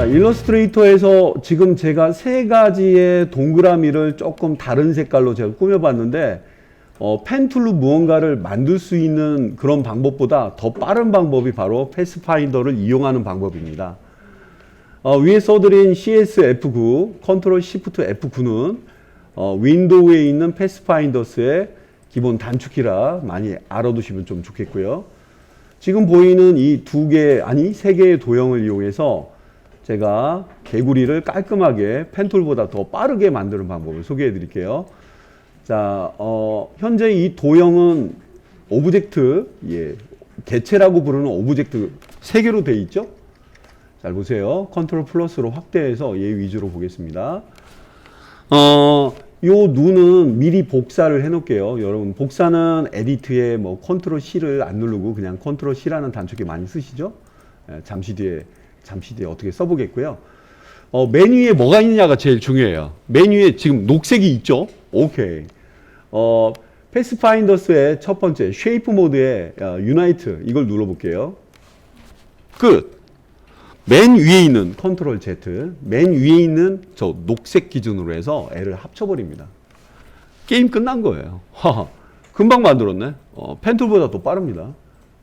일러스트레이터에서 지금 제가 세 가지의 동그라미를 조금 다른 색깔로 제가 꾸며봤는데 펜 툴로 무언가를 만들 수 있는 그런 방법보다 더 빠른 방법이 바로 패스파인더를 이용하는 방법입니다. 위에 써드린 CS-F9, 컨트롤 시프트 F9는 윈도우에 있는 패스파인더스의 기본 단축키라 많이 알아두시면 좀 좋겠고요. 지금 보이는 이 세 개의 도형을 이용해서 제가 개구리를 깔끔하게 펜툴보다 더 빠르게 만드는 방법을 소개해 드릴게요. 자, 현재 이 도형은 오브젝트, 개체라고 부르는 오브젝트 3개로 되어 있죠? 잘 보세요. 컨트롤 플러스로 확대해서 얘 위주로 보겠습니다. 요 눈은 미리 복사를 해 놓을게요. 여러분, 복사는 에디트에 뭐 컨트롤 C를 안 누르고 그냥 컨트롤 C라는 단축키 많이 쓰시죠? 잠시 뒤에 어떻게 써보겠고요. 맨 위에 뭐가 있느냐가 제일 중요해요. 맨 위에 지금 녹색이 있죠? 오케이. 패스파인더스의 첫 번째, 쉐이프 모드의 유나이트, 이걸 눌러볼게요. 끝. 맨 위에 있는 컨트롤 Z, 맨 위에 있는 저 녹색 기준으로 해서 L을 합쳐버립니다. 게임 끝난 거예요. 금방 만들었네. 펜툴보다 더 빠릅니다.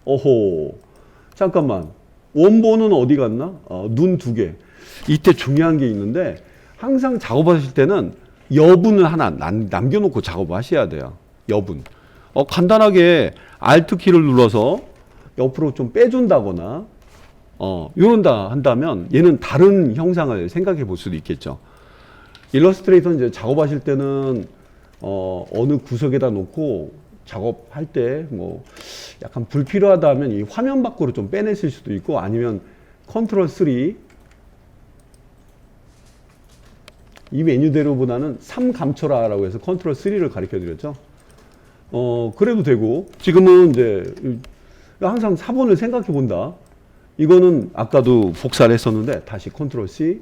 오호. 잠깐만. 원본은 어디 갔나? 눈 2개. 이때 중요한 게 있는데 항상 작업하실 때는 여분을 하나 남겨놓고 작업하셔야 돼요. 여분. 간단하게 Alt 키를 눌러서 옆으로 좀 빼준다거나 이런다 한다면 얘는 다른 형상을 생각해 볼 수도 있겠죠. 일러스트레이터 이제 작업하실 때는 어느 구석에다 놓고 작업할 때 뭐 약간 불필요하다 하면 이 화면 밖으로 좀 빼내실 수도 있고, 아니면 컨트롤 3, 이 메뉴대로보다는 3 감춰라라고 해서 컨트롤 3를 가르쳐 드렸죠. 그래도 되고, 지금은 이제 항상 4번을 생각해 본다. 이거는 아까도 복사를 했었는데 다시 컨트롤 C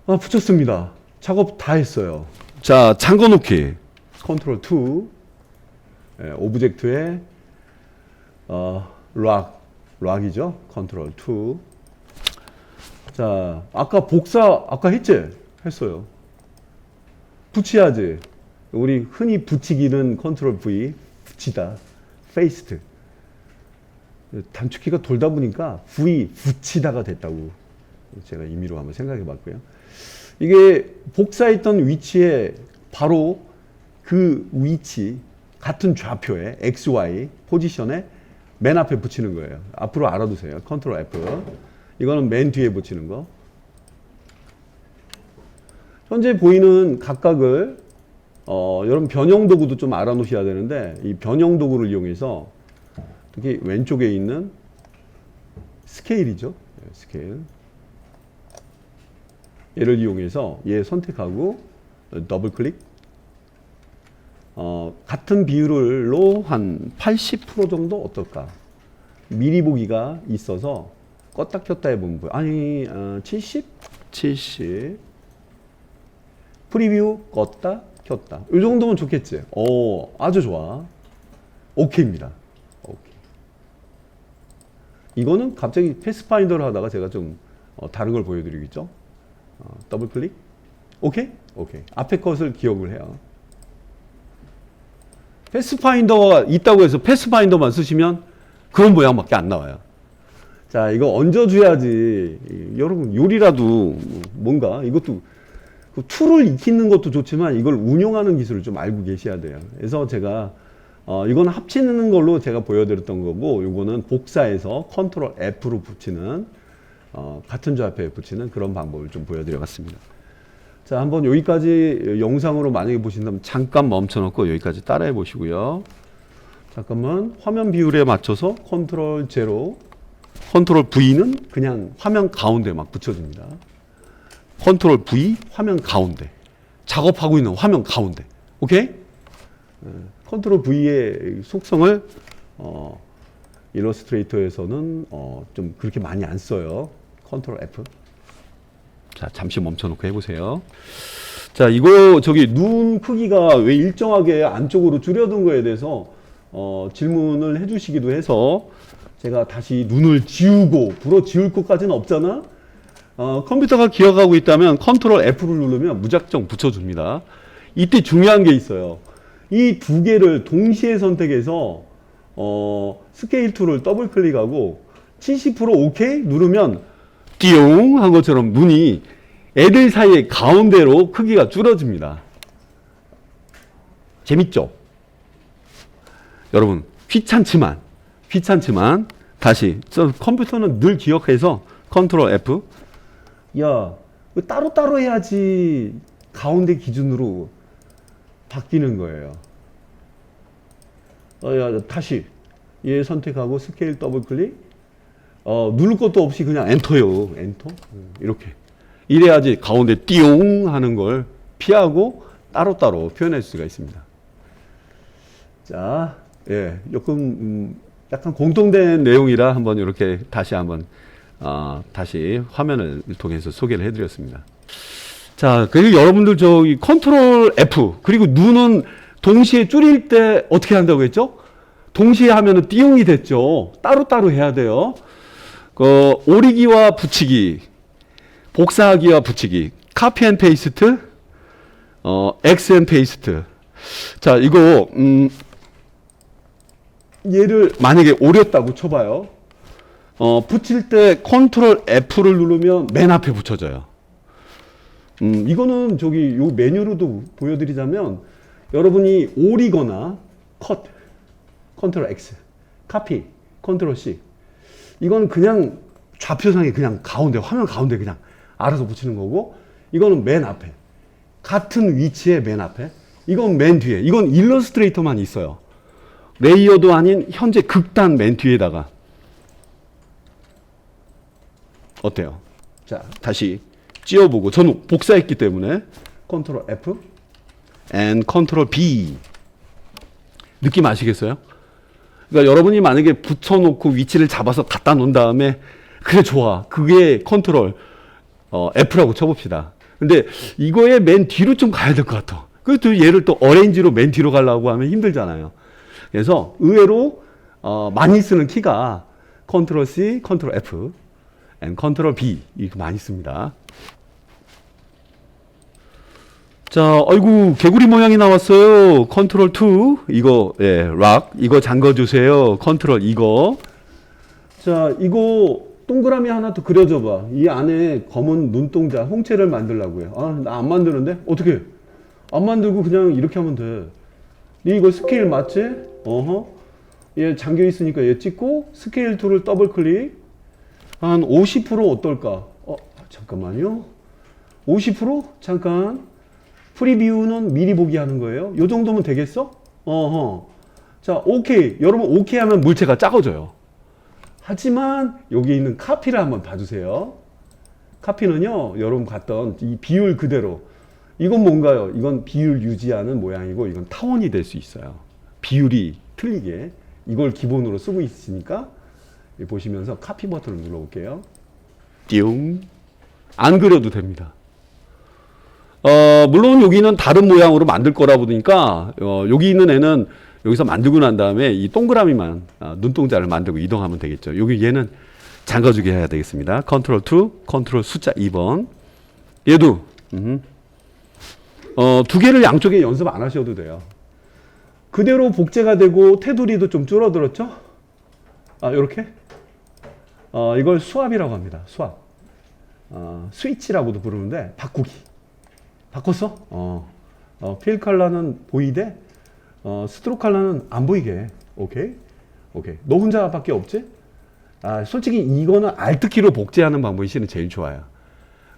붙였습니다. 작업 다 했어요. 자, 잠궈 놓기 컨트롤 2, 오브젝트에 락이죠. 컨트롤 2. 자, 아까 아까 했지? 했어요. 붙여야지. 우리 흔히 붙이기는 컨트롤 V, 붙이다, 페이스트. 단축키가 돌다 보니까 V, 붙이다가 됐다고 제가 임의로 한번 생각해 봤고요. 이게 복사했던 위치에 바로 그 위치, 같은 좌표에 X, Y 포지션에 맨 앞에 붙이는 거예요. 앞으로 알아두세요. 컨트롤 F. 이거는 맨 뒤에 붙이는 거. 현재 보이는 각각을 여러분 변형 도구도 좀 알아놓으셔야 되는데, 이 변형 도구를 이용해서 특히 왼쪽에 있는 스케일이죠. 스케일. 얘를 이용해서 얘 선택하고 더블 클릭. 같은 비율로 한 80% 정도 어떨까? 미리 보기가 있어서 껐다 켰다 해보면 보여. 아니, 70? 프리뷰 껐다 켰다. 이 정도면 좋겠지? 아주 좋아. 오케이입니다. 오케이. 이거는 갑자기 패스파인더를 하다가 제가 좀 다른 걸 보여드리겠죠? 더블 클릭. 오케이? 오케이. 앞에 것을 기억을 해요. 패스파인더가 있다고 해서 패스파인더만 쓰시면 그런 모양밖에 안 나와요. 자, 이거 얹어줘야지. 여러분, 요리라도 뭔가 이것도 툴을 익히는 것도 좋지만 이걸 운용하는 기술을 좀 알고 계셔야 돼요. 그래서 제가 이건 합치는 걸로 제가 보여드렸던 거고, 요거는 복사해서 컨트롤 F로 붙이는 같은 좌표에 붙이는 그런 방법을 좀 보여드려 봤습니다. 자, 한번 여기까지 영상으로 만약에 보신다면 잠깐 멈춰놓고 여기까지 따라해 보시고요. 잠깐만, 화면 비율에 맞춰서 컨트롤 제로, 컨트롤 V는 그냥 화면 가운데 막 붙여줍니다. 컨트롤 V, 화면 가운데. 작업하고 있는 화면 가운데. 오케이? 컨트롤 V의 속성을 일러스트레이터에서는 좀 그렇게 많이 안 써요. 컨트롤 F. 자, 잠시 멈춰놓고 해보세요. 자, 이거 눈 크기가 왜 일정하게 안쪽으로 줄여둔 거에 대해서 질문을 해주시기도 해서 제가 다시 눈을 지우고 불어 지울 것까지는 없잖아. 컴퓨터가 기억하고 있다면 컨트롤 F를 누르면 무작정 붙여줍니다. 이때 중요한 게 있어요. 이 두 개를 동시에 선택해서 스케일 툴을 더블 클릭하고 70% OK 누르면 띠용 한 것처럼 눈이 애들 사이의 가운데로 크기가 줄어집니다. 재밌죠? 여러분 귀찮지만 다시 저 컴퓨터는 늘 기억해서 컨트롤 F. 야, 따로따로 해야지 가운데 기준으로 바뀌는 거예요. 야, 다시 얘 선택하고 스케일 더블 클릭. 누를 것도 없이 그냥 엔터요. 엔터. 이렇게. 이래야지 가운데 띠용 하는 걸 피하고 따로따로 표현할 수가 있습니다. 자, 예, 조금 약간 공통된 내용이라 한번 이렇게 다시 다시 화면을 통해서 소개를 해드렸습니다. 자, 그리고 여러분들 저기 컨트롤 F 그리고 눈은 동시에 줄일 때 어떻게 한다고 했죠? 동시에 하면은 띠용이 됐죠. 따로따로 해야 돼요. 오리기와 붙이기, 복사하기와 붙이기, 카피 앤 페이스트, 엑스 앤 페이스트. 자, 이거 얘를 만약에 오렸다고 쳐봐요. 붙일 때 컨트롤 F를 누르면 맨 앞에 붙여져요. 이거는 저기 요 메뉴로도 보여드리자면 여러분이 오리거나 컷, 컨트롤 X, 카피, 컨트롤 C. 이건 그냥 좌표상에 그냥 가운데, 화면 가운데 그냥 알아서 붙이는 거고, 이거는 맨 앞에. 같은 위치에 맨 앞에. 이건 맨 뒤에. 이건 일러스트레이터만 있어요. 레이어도 아닌 현재 극단 맨 뒤에다가. 어때요? 자, 다시 찌어보고. 저는 복사했기 때문에 컨트롤 F and 컨트롤 B. 느낌 아시겠어요? 그러니까 여러분이 만약에 붙여놓고 위치를 잡아서 갖다 놓은 다음에 그래 좋아. 그게 컨트롤 F라고 쳐봅시다. 근데 이거에 맨 뒤로 좀 가야 될 것 같아. 그래도 얘를 또 어레인지로 맨 뒤로 가려고 하면 힘들잖아요. 그래서 의외로 많이 쓰는 키가 컨트롤 C, 컨트롤 F, and 컨트롤 B 이렇게 많이 씁니다. 자, 아이고 개구리 모양이 나왔어요. 컨트롤 2 이거 락 이거 잠궈주세요. 컨트롤 이거. 자, 이거 동그라미 하나 더 그려줘봐. 이 안에 검은 눈동자 홍채를 만들라고요. 아, 나 안 만드는데 어떻게? 안 만들고 그냥 이렇게 하면 돼. 이거 스케일 맞지? 얘 잠겨 있으니까 얘 찍고 스케일 툴을 더블 클릭. 한 50% 어떨까? 잠깐만요. 50%? 잠깐. 프리뷰는 미리 보기 하는 거예요. 요 정도면 되겠어? 자, 오케이. 여러분 오케이 하면 물체가 작아져요. 하지만 여기 있는 카피를 한번 봐주세요. 카피는요, 여러분 봤던 이 비율 그대로. 이건 뭔가요? 이건 비율 유지하는 모양이고 이건 타원이 될 수 있어요. 비율이 틀리게. 이걸 기본으로 쓰고 있으니까 보시면서 카피 버튼을 눌러볼게요. 띠용. 안 그려도 됩니다. 물론 여기는 다른 모양으로 만들 거라 보니까 여기 있는 애는 여기서 만들고 난 다음에 이 동그라미만 눈동자를 만들고 이동하면 되겠죠. 여기 얘는 잠가주게 해야 되겠습니다. 컨트롤 2, 컨트롤 숫자 2번. 얘도 두 개를 양쪽에 연습 안 하셔도 돼요. 그대로 복제가 되고 테두리도 좀 줄어들었죠? 요렇게? 이걸 수압이라고 합니다. 수압. 스위치라고도 부르는데 바꾸기. 바꿨어? 필 컬러는 보이되 스트로크 컬러는 안 보이게. 오케이? 오케이. 너 혼자밖에 없지? 솔직히 이거는 알트 키로 복제하는 방법이 실은 제일 좋아요.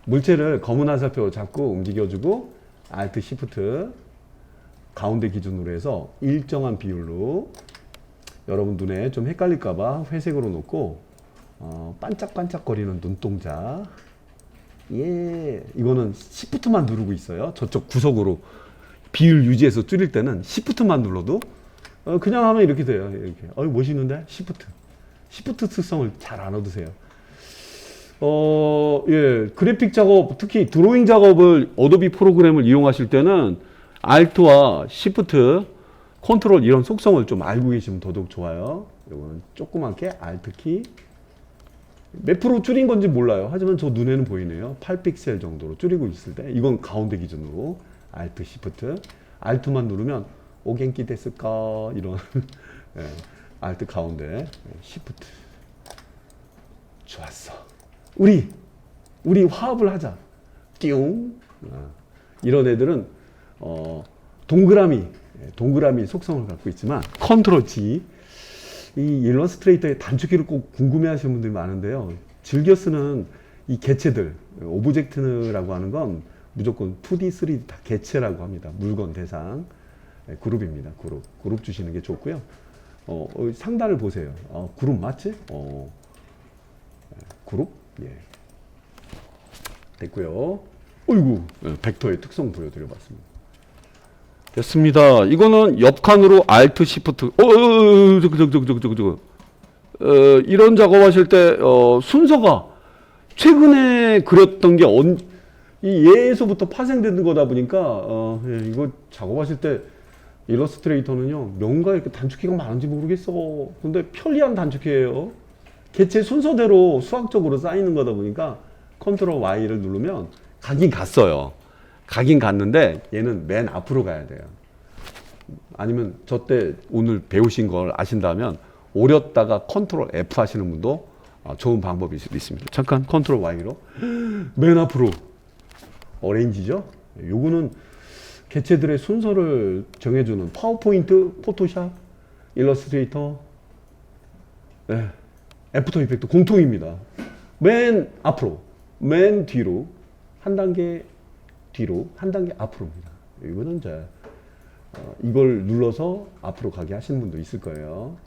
물체를 검은 화살표 잡고 움직여주고 알트 시프트 가운데 기준으로 해서 일정한 비율로 여러분 눈에 좀 헷갈릴까봐 회색으로 놓고 반짝반짝거리는 눈동자. 예, 이거는 시프트만 누르고 있어요. 저쪽 구석으로 비율 유지해서 줄일 때는 시프트만 눌러도 그냥 하면 이렇게 돼요. 이렇게. 멋있는데? 시프트 특성을 잘 안 얻으세요. 예, 그래픽 작업, 특히 드로잉 작업을 어도비 프로그램을 이용하실 때는 Alt와 Shift, 컨트롤 이런 속성을 좀 알고 계시면 더더욱 좋아요. 이거는 조그맣게 Alt 키. 몇 프로 줄인 건지 몰라요. 하지만 저 눈에는 보이네요. 8픽셀 정도로 줄이고 있을 때 이건 가운데 기준으로 Alt Shift Alt만 누르면 오겐키 됐을까 이런 예, Alt 가운데 Shift 좋았어. 우리 화합을 하자. 띠용 이런 애들은 동그라미 속성을 갖고 있지만 컨트롤 G 이 일러스트레이터의 단축키를 꼭 궁금해하시는 분들이 많은데요. 즐겨 쓰는 이 개체들, 오브젝트라고 하는 건 무조건 2D, 3D 다 개체라고 합니다. 물건, 대상, 그룹입니다. 그룹 주시는 게 좋고요. 상단을 보세요. 그룹 맞지? 그룹? 예. 됐고요. 어이구, 벡터의 특성 보여드려봤습니다. 됐습니다. 이거는 옆 칸으로 Alt Shift. 이런 작업하실 때 순서가 최근에 그렸던 게 이 얘에서부터 파생되는 거다 보니까 예, 이거 작업하실 때 일러스트레이터는요 뭔가 이렇게 단축키가 많은지 모르겠어. 근데 편리한 단축키예요. 개체 순서대로 수학적으로 쌓이는 거다 보니까 컨트롤 Y를 누르면 가긴 갔어요. 가긴 갔는데 얘는 맨 앞으로 가야 돼요. 아니면 저 때 오늘 배우신 걸 아신다면 오렸다가 컨트롤 F 하시는 분도 좋은 방법일 수도 있습니다. 잠깐 컨트롤 Y로 맨 앞으로 어레인지죠. 요거는 개체들의 순서를 정해주는 파워포인트, 포토샵, 일러스트레이터, 네, 애프터 이펙트 공통입니다. 맨 앞으로, 맨 뒤로, 한 단계 뒤로, 한 단계 앞으로입니다. 이거는 이제 이걸 눌러서 앞으로 가게 하시는 분도 있을 거예요.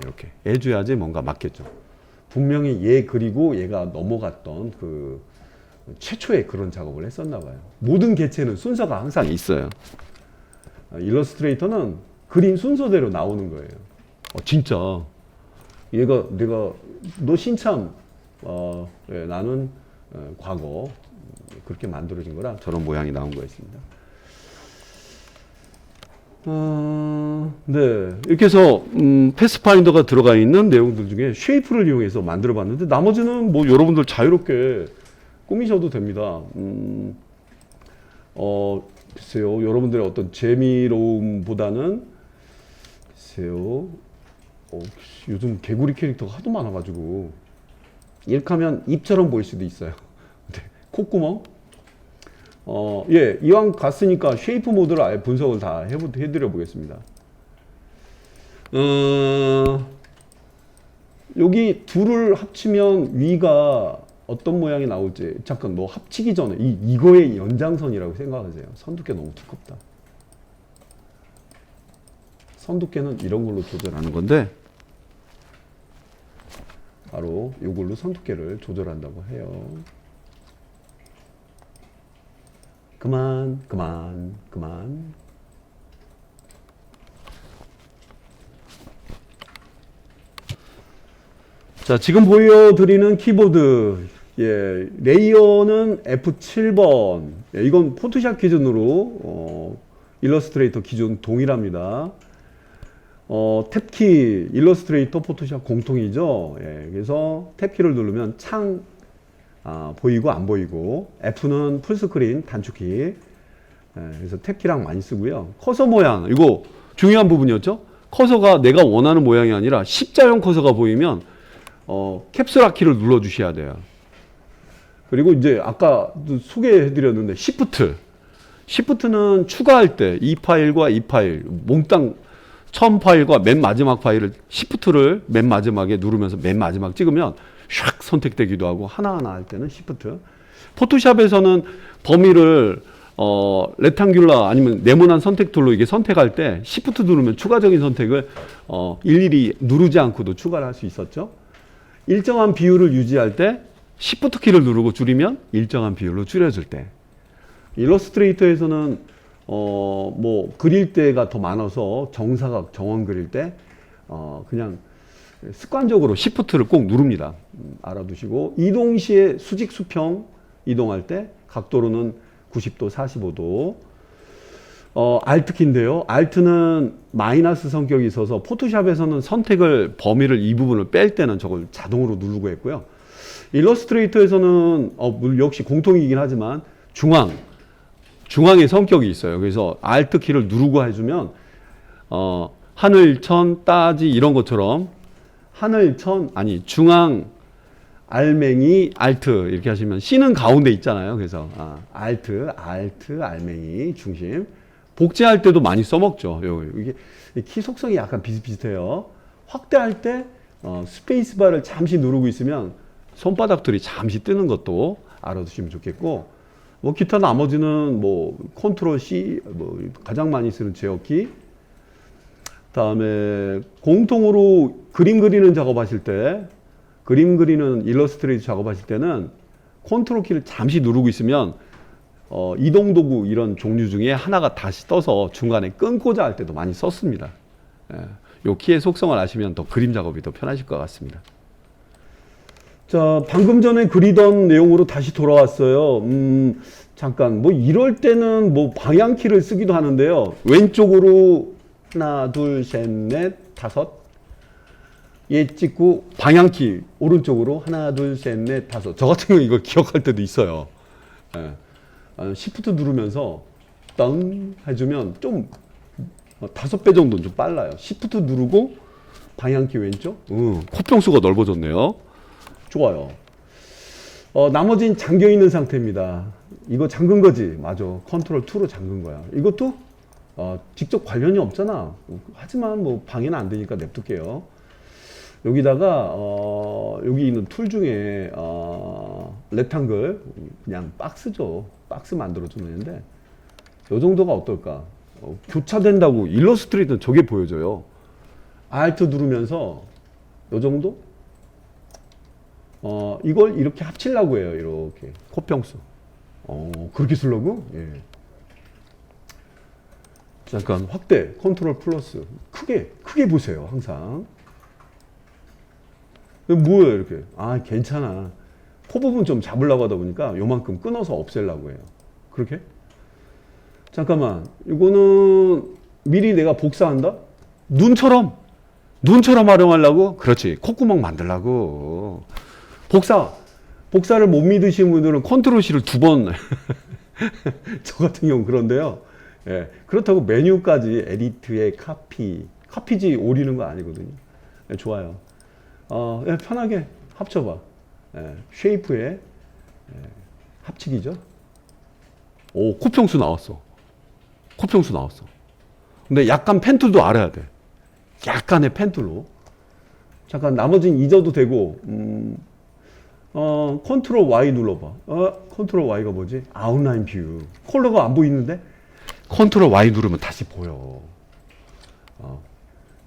이렇게 해줘야지 뭔가 맞겠죠. 분명히 얘 그리고 얘가 넘어갔던 그 최초에 그런 작업을 했었나 봐요. 모든 개체는 순서가 항상 있어요. 일러스트레이터는 그림 순서대로 나오는 거예요. 진짜 얘가 내가 너 신참 예, 나는 과거 그렇게 만들어진 거라 저런 모양이 나온 거였습니다. 네, 이렇게 해서 패스파인더가 들어가 있는 내용들 중에 쉐이프를 이용해서 만들어 봤는데 나머지는 뭐 여러분들 자유롭게 꾸미셔도 됩니다. 글쎄요, 여러분들의 어떤 재미로움보다는 글쎄요, 요즘 개구리 캐릭터가 하도 많아가지고 이렇게 하면 입처럼 보일 수도 있어요. 네, 콧구멍. 예, 이왕 갔으니까 쉐이프 모드를 아예 분석을 다 해드려 보겠습니다. 여기 둘을 합치면 위가 어떤 모양이 나올지 잠깐 뭐 합치기 전에 이거의 연장선이라고 생각하세요. 선두께 너무 두껍다. 선두께는 이런 걸로 조절하는 건데 바로 이걸로 선두께를 조절한다고 해요. 그만. 자, 지금 보여드리는 키보드, 예, 레이어는 F7번. 예, 이건 포토샵 기준으로 일러스트레이터 기준 동일합니다. 탭키, 일러스트레이터, 포토샵 공통이죠. 예, 그래서 탭키를 누르면 창 보이고 안 보이고, F는 풀스크린 단축키. 예, 그래서 탭키랑 많이 쓰고요. 커서 모양, 이거 중요한 부분이었죠. 커서가 내가 원하는 모양이 아니라 십자형 커서가 보이면 캡슐 키를 눌러 주셔야 돼요. 그리고 이제 아까 소개해 드렸는데 시프트는 추가할 때 이 파일과 이 파일 몽땅 처음 파일과 맨 마지막 파일을 시프트를 맨 마지막에 누르면서 맨 마지막 찍으면 샥 선택되기도 하고 하나하나 할 때는 시프트. 포토샵에서는 범위를 레탕귤라 아니면 네모난 선택 툴로 이게 선택할 때 시프트 누르면 추가적인 선택을 일일이 누르지 않고도 추가를 할 수 있었죠. 일정한 비율을 유지할 때 시프트 키를 누르고 줄이면 일정한 비율로 줄여줄 때. 일러스트레이터에서는 뭐 그릴 때가 더 많아서 정사각 정원 그릴 때 그냥 습관적으로 시프트를 꼭 누릅니다. 알아두시고 이동 시에 수직 수평 이동할 때 각도로는 90도 45도 Alt키인데요. Alt는 마이너스 성격이 있어서 포토샵에서는 선택을 범위를 이 부분을 뺄 때는 저걸 자동으로 누르고 했고요. 일러스트레이터에서는 역시 공통이긴 하지만 중앙의 성격이 있어요. 그래서 Alt키를 누르고 해주면 하늘, 천, 따지 이런 것처럼 하늘, 천, 아니 중앙, 알맹이, Alt 이렇게 하시면 C는 가운데 있잖아요. 그래서 Alt, 알맹이, 중심. 복제할 때도 많이 써먹죠. 이게 키 속성이 약간 비슷비슷해요. 확대할 때 스페이스바를 잠시 누르고 있으면 손바닥들이 잠시 뜨는 것도 알아두시면 좋겠고, 뭐 기타 나머지는 뭐 컨트롤 C, 뭐 가장 많이 쓰는 제어키. 다음에 공통으로 그림 그리는 작업하실 때, 그림 그리는 일러스트레이터 작업하실 때는 컨트롤 키를 잠시 누르고 있으면 이동 도구 이런 종류 중에 하나가 다시 떠서 중간에 끊고자 할 때도 많이 썼습니다. 요 키의 속성을 아시면 더 그림 작업이 더 편하실 것 같습니다. 자, 방금 전에 그리던 내용으로 다시 돌아왔어요. 잠깐, 뭐 이럴 때는 뭐 방향키를 쓰기도 하는데요. 왼쪽으로 하나, 둘, 셋, 넷, 다섯. 얘 찍고 방향키 오른쪽으로 하나, 둘, 셋, 넷, 다섯. 저 같은 경우 이걸 기억할 때도 있어요. 시프트 누르면서 땅 해주면 좀 5배 정도는 좀 빨라요. 시프트 누르고 방향키 왼쪽. 코평수가 넓어졌네요. 좋아요. 나머지는 잠겨 있는 상태입니다. 이거 잠근 거지. 맞아. 컨트롤 2로 잠근 거야. 이것도 직접 관련이 없잖아. 하지만 뭐 방해는 안 되니까 냅둘게요. 여기다가 여기 있는 툴 중에 렉탱글, 그냥 박스죠. 박스 만들어주면 되는데 이 정도가 어떨까? 교차된다고 일러스트레이터는 저게 보여져요. Alt 누르면서 이 정도? 이걸 이렇게 합치려고 해요. 이렇게 코평수. 그렇게 쓰려고? 예. 잠깐 확대, 컨트롤 플러스. 크게 보세요. 항상. 뭐예요 이렇게? 괜찮아. 코 부분 좀 잡으려고 하다 보니까 요만큼 끊어서 없애려고 해요. 그렇게? 잠깐만, 이거는 미리 내가 복사한다? 눈처럼 활용하려고? 그렇지. 콧구멍 만들려고. 복사를 못 믿으시는 분들은 컨트롤 C를 2번 저 같은 경우는 그런데요. 예, 그렇다고 메뉴까지 에디트에 카피지 오리는 거 아니거든요. 예, 좋아요. 편하게 합쳐봐. 쉐이프에 합치기죠. 오, 코평수 나왔어. 근데 약간 펜툴도 알아야 돼. 약간의 펜툴로. 잠깐 나머지는 잊어도 되고. 컨트롤 Y 눌러봐. 컨트롤 Y가 뭐지? 아웃라인 뷰. 컬러가 안 보이는데? 컨트롤 Y 누르면 다시 보여.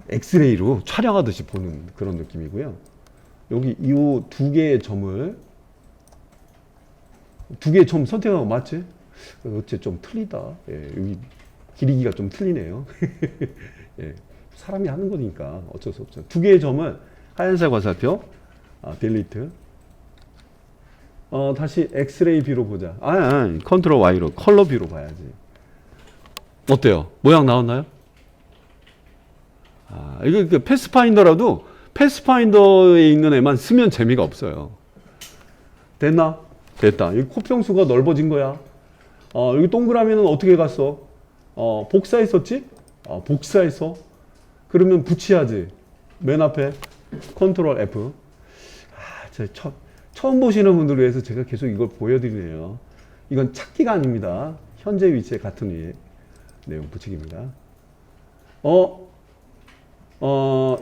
엑스레이로 촬영하듯이 보는 그런 느낌이고요. 여기 이 2개의 점을 2개의 점 선택하고 맞지? 어째 좀 틀리다. 예, 여기 길이기가 좀 틀리네요. 예, 사람이 하는 거니까 어쩔 수 없죠. 2개의 점을 하얀색 화살표, 딜리트. 다시 엑스레이 뷰로 보자. 컨트롤 Y로 컬러 뷰로 봐야지. 어때요? 모양 나왔나요? 이거 패스파인더라도 패스파인더에 있는 애만 쓰면 재미가 없어요. 됐나? 됐다. 여기 코평수가 넓어진 거야. 여기 동그라미는 어떻게 갔어? 복사했었지? 복사했어. 그러면 붙여야지. 맨 앞에 컨트롤 F. 처음 보시는 분들을 위해서 제가 계속 이걸 보여드리네요. 이건 찾기가 아닙니다. 현재 위치에 같은 위에 내용 붙이기입니다.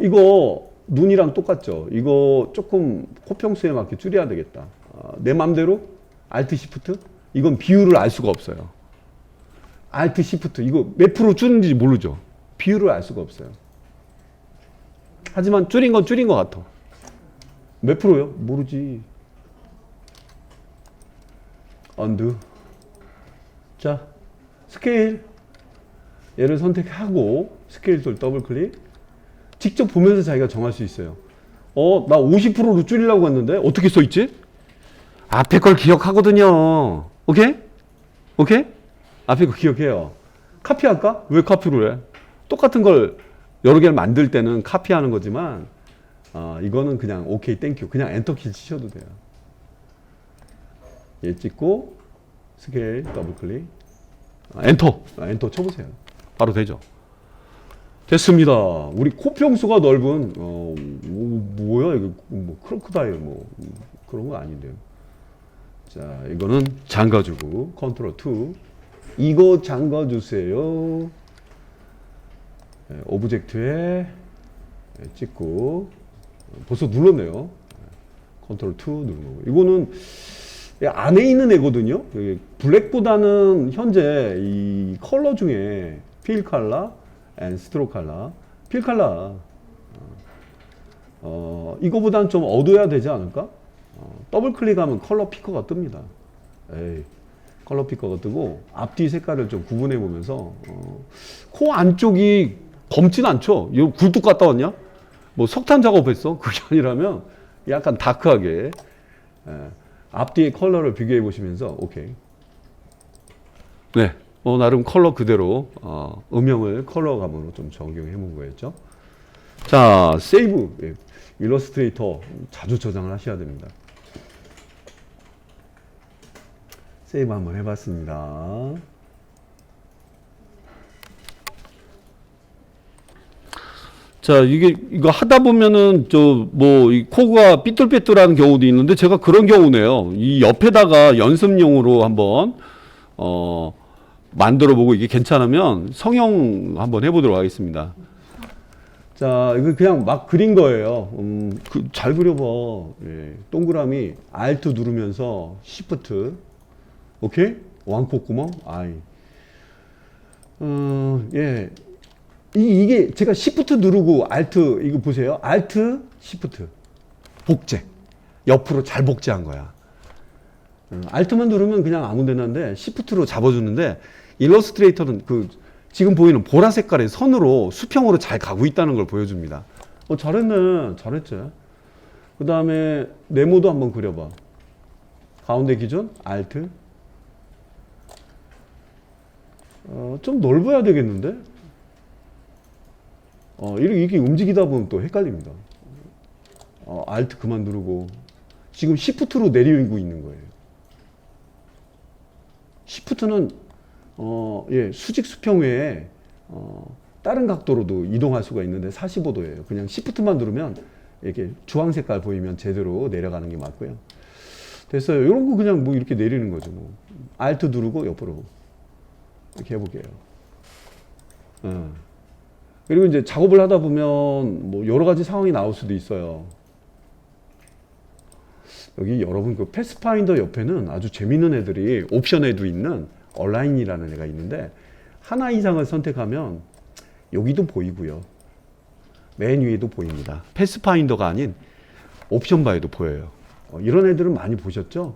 이거 눈이랑 똑같죠? 이거 조금 코평수에 맞게 줄여야 되겠다. 내 맘대로 Alt Shift? 이건 비율을 알 수가 없어요. Alt Shift 이거 몇 프로 줄는지 모르죠? 비율을 알 수가 없어요. 하지만 줄인 건 줄인 것 같아. 몇 프로요? 모르지. Undo. 자, 스케일. 얘를 선택하고 스케일 툴 더블 클릭. 직접 보면서 자기가 정할 수 있어요. 나 50%로 줄이려고 했는데 어떻게 써 있지? 앞에 걸 기억하거든요. 오케이? 앞에 거 기억해요. 카피할까? 왜 카피를 해? 똑같은 걸 여러 개를 만들 때는 카피하는 거지만 이거는 그냥 오케이 땡큐 그냥 엔터키 치셔도 돼요. 얘 찍고 스케일 더블 클릭 엔터 쳐보세요. 바로 되죠. 됐습니다. 우리 코평수가 넓은 뭐야 이거 뭐 크로커다일 뭐 그런 거 아닌데요. 자 이거는 잠가주고 컨트롤 2 이거 잠가주세요. 네, 오브젝트에 찍고 벌써 눌렀네요. 컨트롤 2 누른 거고 이거는 안에 있는 애거든요. 블랙보다는 현재 이 컬러 중에 필 컬러 앤 스트로크 컬러 필 컬러 이거보다는 좀 어두워야 되지 않을까? 더블 클릭하면 컬러 피커가 뜹니다. 에이, 컬러 피커가 뜨고 앞뒤 색깔을 좀 구분해 보면서 코 안쪽이 검진 않죠? 이거 굴뚝 갔다 왔냐? 뭐 석탄 작업했어? 그게 아니라면 약간 다크하게 앞뒤의 컬러를 비교해 보시면서 오케이. 네, 나름 컬러 그대로 음영을 컬러감으로 좀 적용해 본 거였죠. 자, 세이브. 예, 일러스트레이터 자주 저장을 하셔야 됩니다. 세이브 한번 해봤습니다. 자, 이거 하다 보면은, 이 코가 삐뚤빼뚤한 경우도 있는데, 제가 그런 경우네요. 이 옆에다가 연습용으로 한번, 만들어 보고 이게 괜찮으면 성형 한번 해보도록 하겠습니다. 자, 이거 그냥 막 그린 거예요. 잘 그려봐. 예, 동그라미, Alt 누르면서, Shift. 오케이? 왕콧구멍? 아이. 예. 이게 제가 Shift 누르고 Alt 이거 보세요. Alt, Shift 복제 옆으로 잘 복제한 거야. Alt만 누르면 그냥 아무 데나인데 Shift로 잡아주는데 일러스트레이터는 지금 보이는 보라 색깔의 선으로 수평으로 잘 가고 있다는 걸 보여줍니다. 잘했네. 잘했지. 그 다음에 네모도 한번 그려봐. 가운데 기준 Alt 좀 넓어야 되겠는데? 이렇게 움직이다 보면 또 헷갈립니다. Alt 그만 누르고 지금 Shift로 내리고 있는 거예요. Shift는 예, 수직 수평 외에 다른 각도로도 이동할 수가 있는데 45도예요. 그냥 Shift만 누르면 이렇게 주황 색깔 보이면 제대로 내려가는 게 맞고요. 됐어요. 이런 거 그냥 뭐 이렇게 내리는 거죠. 뭐. Alt 누르고 옆으로 이렇게 해볼게요. 그리고 이제 작업을 하다 보면 뭐 여러 가지 상황이 나올 수도 있어요. 여기 여러분 그 패스파인더 옆에는 아주 재밌는 애들이 옵션에도 있는 얼라인이라는 애가 있는데 하나 이상을 선택하면 여기도 보이고요. 맨 위에도 보입니다. 패스파인더가 아닌 옵션 바에도 보여요. 이런 애들은 많이 보셨죠?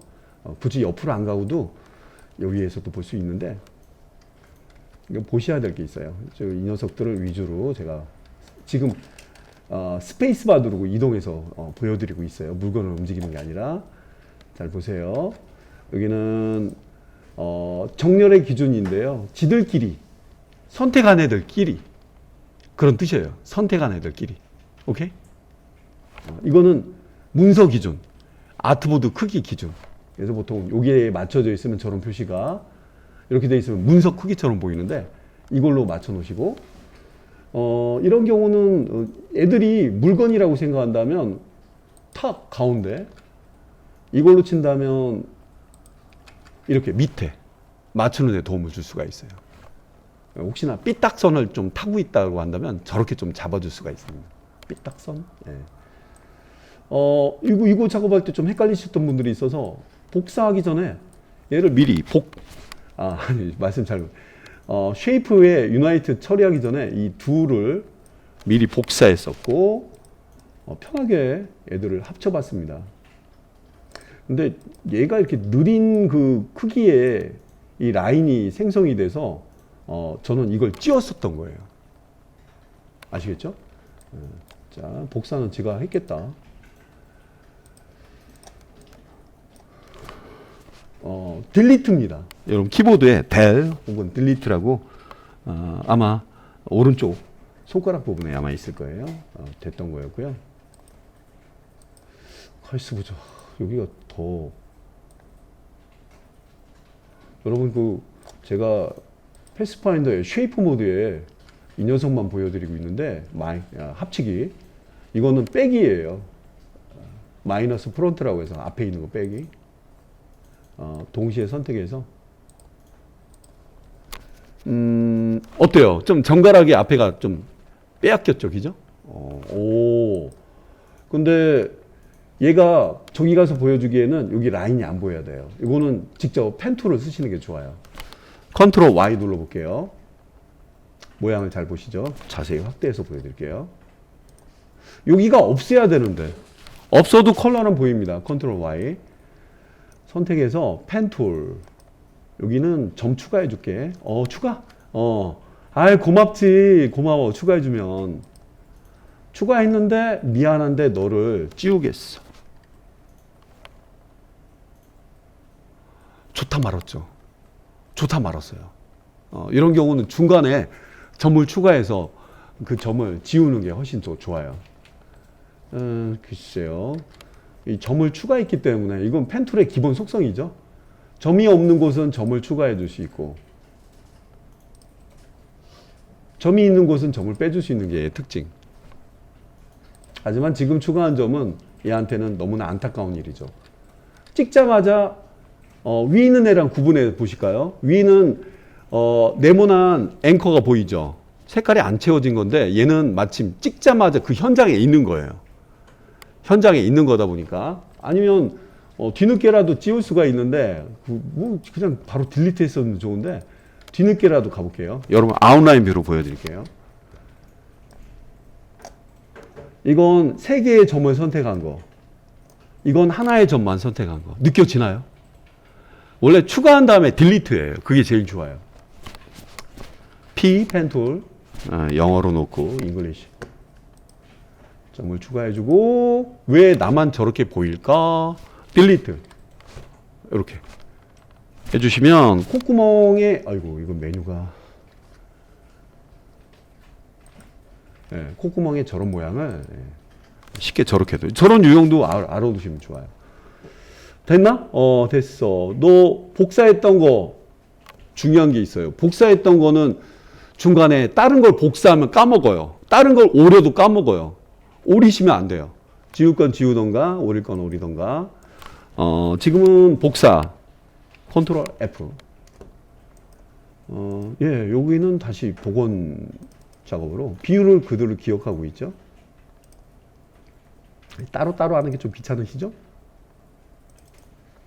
굳이 옆으로 안 가고도 여기에서도 볼 수 있는데 이거 보셔야 될 게 있어요. 이 녀석들을 위주로 제가 지금 스페이스바 누르고 이동해서 보여드리고 있어요. 물건을 움직이는 게 아니라. 잘 보세요. 여기는 정렬의 기준인데요. 지들끼리 선택한 애들끼리 그런 뜻이에요. 선택한 애들끼리. 오케이? 이거는 문서 기준, 아트보드 크기 기준. 그래서 보통 여기에 맞춰져 있으면 저런 표시가 이렇게 돼 있으면 문서 크기처럼 보이는데 이걸로 맞춰 놓으시고 이런 경우는 애들이 물건이라고 생각한다면 탁 가운데 이걸로 친다면 이렇게 밑에 맞추는 데 도움을 줄 수가 있어요. 혹시나 삐딱선을 좀 타고 있다고 한다면 저렇게 좀 잡아줄 수가 있습니다. 삐딱선. 예. 이거 작업할 때 좀 헷갈리셨던 분들이 있어서 복사하기 전에 얘를 미리 말씀 잘못. 쉐이프에 유나이트 처리하기 전에 이 둘을 미리 복사했었고 편하게 애들을 합쳐봤습니다. 근데 얘가 이렇게 느린 그 크기의 이 라인이 생성이 돼서 저는 이걸 찧었었던 거예요. 아시겠죠? 자, 복사는 제가 했겠다. 딜리트입니다. 여러분 키보드에 델 혹은 딜리트라고 아마 오른쪽 손가락 부분에 아마 있을 거예요. 됐던 거였고요. 가이스 보자. 여기가 더 여러분 그 제가 패스파인더의 쉐이프 모드에 이 녀석만 보여드리고 있는데 합치기 이거는 백이에요. 마이너스 프론트라고 해서 앞에 있는 거 백이 동시에 선택해서 어때요? 좀 정갈하게 앞에가 좀 빼앗겼죠, 그죠? 오. 근데 얘가 저기 가서 보여주기에는 여기 라인이 안 보여야 돼요. 이거는 직접 펜 툴을 쓰시는 게 좋아요. 컨트롤 Y 눌러볼게요. 모양을 잘 보시죠. 자세히 확대해서 보여드릴게요. 여기가 없어야 되는데 없어도 컬러는 보입니다. 컨트롤 Y 선택해서 펜 툴 여기는 점 추가해 줄게. 추가? 아이 고맙지. 고마워. 추가해 주면 추가했는데 미안한데 너를 찌우겠어. 좋다 말았죠. 좋다 말았어요. 이런 경우는 중간에 점을 추가해서 그 점을 지우는 게 훨씬 더 좋아요. 글쎄요. 이 점을 추가했기 때문에 이건 펜툴의 기본 속성이죠. 점이 없는 곳은 점을 추가해 줄 수 있고 점이 있는 곳은 점을 빼줄 수 있는 게 얘의 특징. 하지만 지금 추가한 점은 얘한테는 너무나 안타까운 일이죠. 찍자마자 위에 있는 애랑 구분해 보실까요? 위는 네모난 앵커가 보이죠. 색깔이 안 채워진 건데 얘는 마침 찍자마자 그 현장에 있는 거예요. 현장에 있는 거다 보니까 아니면 뒤늦게라도 찌울 수가 있는데 뭐 그냥 바로 딜리트 했었으면 좋은데 뒤늦게라도 가볼게요. 여러분 아웃라인 뷰로 보여드릴게요. 이건 3개의 점을 선택한 거. 이건 하나의 점만 선택한 거. 느껴지나요? 원래 추가한 다음에 딜리트예요. 그게 제일 좋아요. P 펜툴 영어로 놓고 잉글리시 점을 추가해주고 왜 나만 저렇게 보일까? 딜리트 이렇게 해주시면 콧구멍에 아이고 이건 메뉴가 콧구멍에 저런 모양을 쉽게 저렇게 돼. 저런 유형도 알아두시면 좋아요. 됐나? 됐어. 너 복사했던 거 중요한 게 있어요. 복사했던 거는 중간에 다른 걸 복사하면 까먹어요. 다른 걸 오려도 까먹어요. 오리시면 안 돼요. 지울 건 지우던가 오릴 건 오리던가. 지금은 복사 컨트롤 F. 여기는 다시 복원 작업으로 비율을 그대로 기억하고 있죠. 따로따로 하는 게 좀 귀찮으시죠?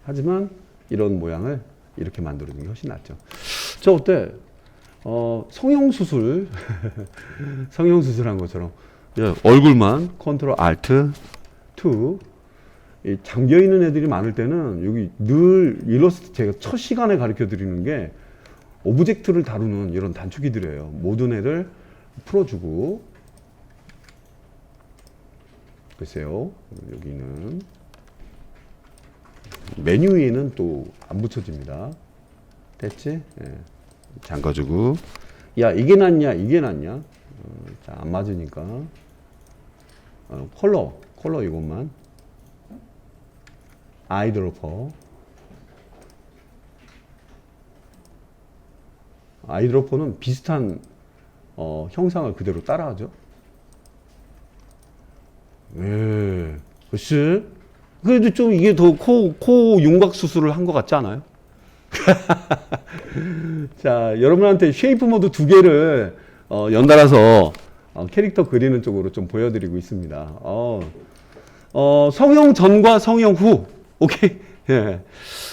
하지만 이런 모양을 이렇게 만들어주는 게 훨씬 낫죠. 저 어때? 성형수술 성형수술한 것처럼 얼굴만 컨트롤 알트 2 잠겨있는 애들이 많을 때는 여기 늘 일러스트 제가 첫 시간에 가르쳐 드리는 게 오브젝트를 다루는 이런 단축키들이에요. 모든 애를 풀어주고 글쎄요 여기는 메뉴 위에는 또 안 붙여집니다. 됐지? 잠가주고 야 이게 낫냐 이게 낫냐 자, 안 맞으니까 컬러 이것만 아이드로퍼 아이드로퍼는 비슷한 형상을 그대로 따라하죠. 글쎄 그래도 좀 이게 더 코 윤곽 수술을 한 것 같지 않아요? 자, 여러분한테 쉐이프 모드 2개를 연달아서 캐릭터 그리는 쪽으로 좀 보여드리고 있습니다. 성형 전과 성형 후. 오케이. 예.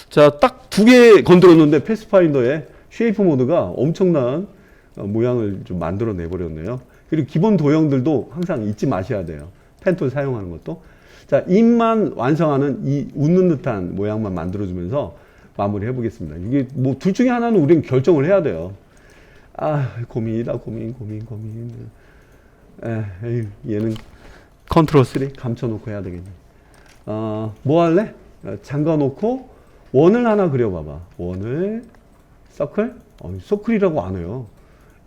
자, 딱 2개 건드렸는데 패스파인더에 쉐이프 모드가 엄청난 모양을 좀 만들어 내버렸네요. 그리고 기본 도형들도 항상 잊지 마셔야 돼요. 펜툴 사용하는 것도. 자, 입만 완성하는 이 웃는 듯한 모양만 만들어주면서 마무리 해보겠습니다. 이게 뭐 둘 중에 하나는 우리는 결정을 해야 돼요. 고민이다, 고민. 얘는 컨트롤 3 감춰놓고 해야 되겠네. 뭐 할래? 잠가놓고 원을 하나 그려봐봐. 원을, 서클? 서클이라고 안 해요.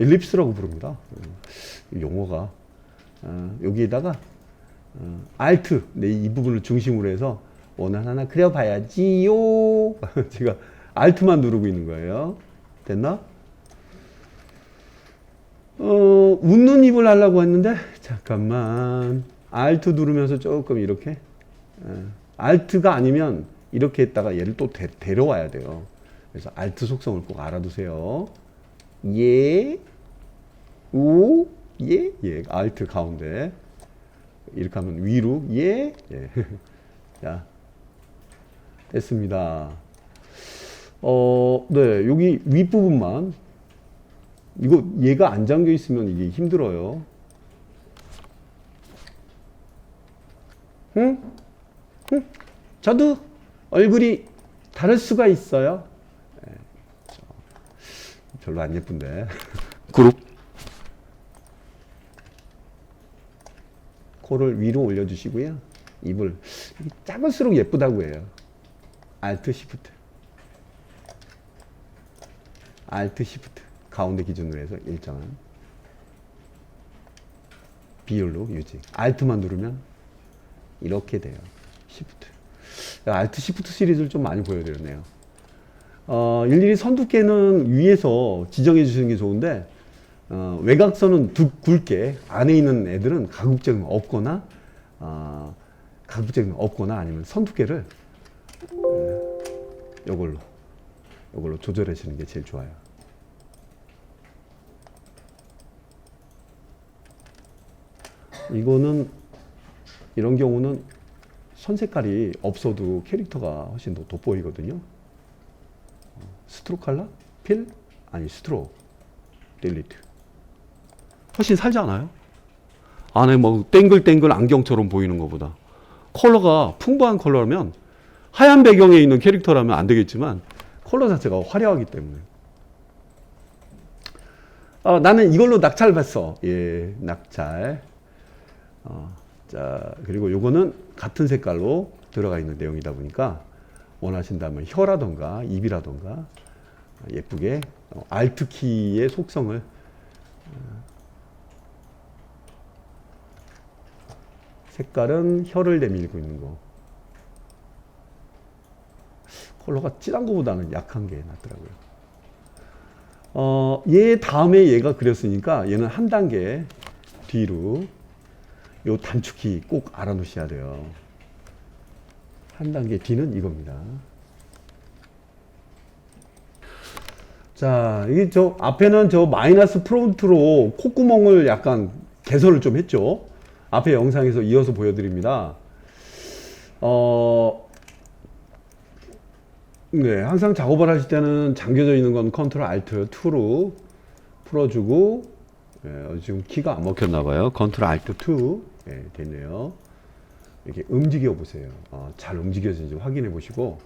엘립스라고 부릅니다. 용어가 여기에다가 Alt 이 부분을 중심으로 해서 원을 하나 그려봐야지요. 제가 Alt만 누르고 있는 거예요. 됐나? 웃는 입을 하려고 했는데 잠깐만. Alt 누르면서 조금 이렇게 Alt가 아니면 이렇게 했다가 얘를 또 데려와야 돼요. 그래서 Alt 속성을 꼭 알아두세요. 예, 우, 예, 예, Alt 가운데 이렇게 하면 위로 예, 예. 자, 됐습니다. 네, 여기 윗부분만 이거 얘가 안 잠겨 있으면 이게 힘들어요. 응? 응? 저도 얼굴이 다를 수가 있어요. 네, 별로 안 예쁜데. 그룹. 코를 위로 올려주시고요. 입을 작을수록 예쁘다고 해요. Alt Shift. Alt Shift. 가운데 기준으로 해서 일정한 비율로 유지. Alt만 누르면 이렇게 돼요. Shift. Alt Shift 시리즈를 좀 많이 보여드렸네요. 일일이 선 두께는 위에서 지정해 주시는 게 좋은데 외곽선은 굵게 안에 있는 애들은 가급적 없거나 아니면 선 두께를 요걸로 조절해 주는 게 제일 좋아요. 이거는 이런 경우는 선 색깔이 없어도 캐릭터가 훨씬 더 돋보이거든요. 스트로크 컬러? 필? 아니 스트로크 딜리트. 훨씬 살지 않아요? 안에 뭐 땡글땡글 안경처럼 보이는 것보다 컬러가 풍부한 컬러라면 하얀 배경에 있는 캐릭터라면 안 되겠지만 컬러 자체가 화려하기 때문에 나는 이걸로 낙찰 봤어. 예, 낙찰. 자, 그리고 요거는 같은 색깔로 들어가 있는 내용이다 보니까 원하신다면 혀라던가 입이라던가 예쁘게 Alt 키의 속성을 색깔은 혀를 내밀고 있는 거. 컬러가 진한 거보다는 약한 게 낫더라고요. 얘 다음에 얘가 그렸으니까 얘는 한 단계 뒤로 요 단축키 꼭 알아놓으셔야 돼요. 한 단계 뒤는 이겁니다. 자, 이게 앞에는 마이너스 프론트로 콧구멍을 약간 개선을 좀 했죠. 앞에 영상에서 이어서 보여드립니다. 네, 항상 작업을 하실 때는 잠겨져 있는 건 컨트롤 Alt 2로 풀어주고, 네, 지금 키가 안 먹혔나봐요. 컨트롤 Alt 2. 네, 됐네요. 이렇게 움직여 보세요. 잘 움직여지는지 확인해 보시고,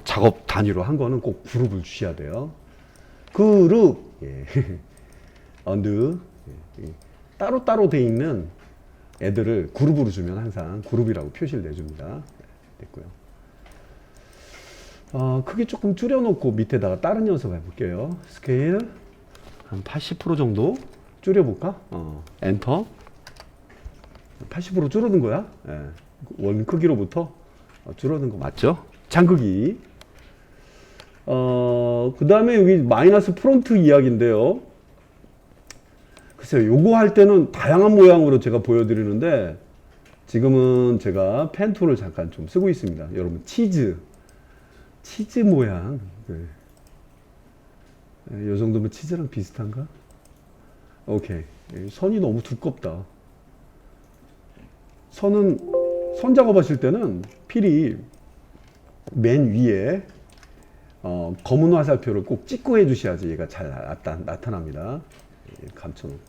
작업 단위로 한 거는 꼭 그룹을 주셔야 돼요. 그룹, 예. 언드, 예. 따로따로 돼 있는 애들을 그룹으로 주면 항상 그룹이라고 표시를 내줍니다. 네, 됐고요. 크기 조금 줄여놓고 밑에다가 다른 녀석 해볼게요. 스케일 한 80% 정도 줄여볼까? 엔터. 80% 줄어든 거야? 예. 원 크기로부터 줄어든 거 맞죠? 장크기. 그 다음에 여기 마이너스 프론트 이야기인데요. 글쎄요, 요거 할 때는 다양한 모양으로 제가 보여드리는데 지금은 제가 펜 툴을 잠깐 좀 쓰고 있습니다. 여러분, 치즈 모양. 네. 요 정도면 치즈랑 비슷한가? 오케이. 선이 너무 두껍다. 선 작업하실 때는 필히 맨 위에 검은 화살표를 꼭 찍고 해주셔야지 얘가 잘 나타납니다. 감춰놓고.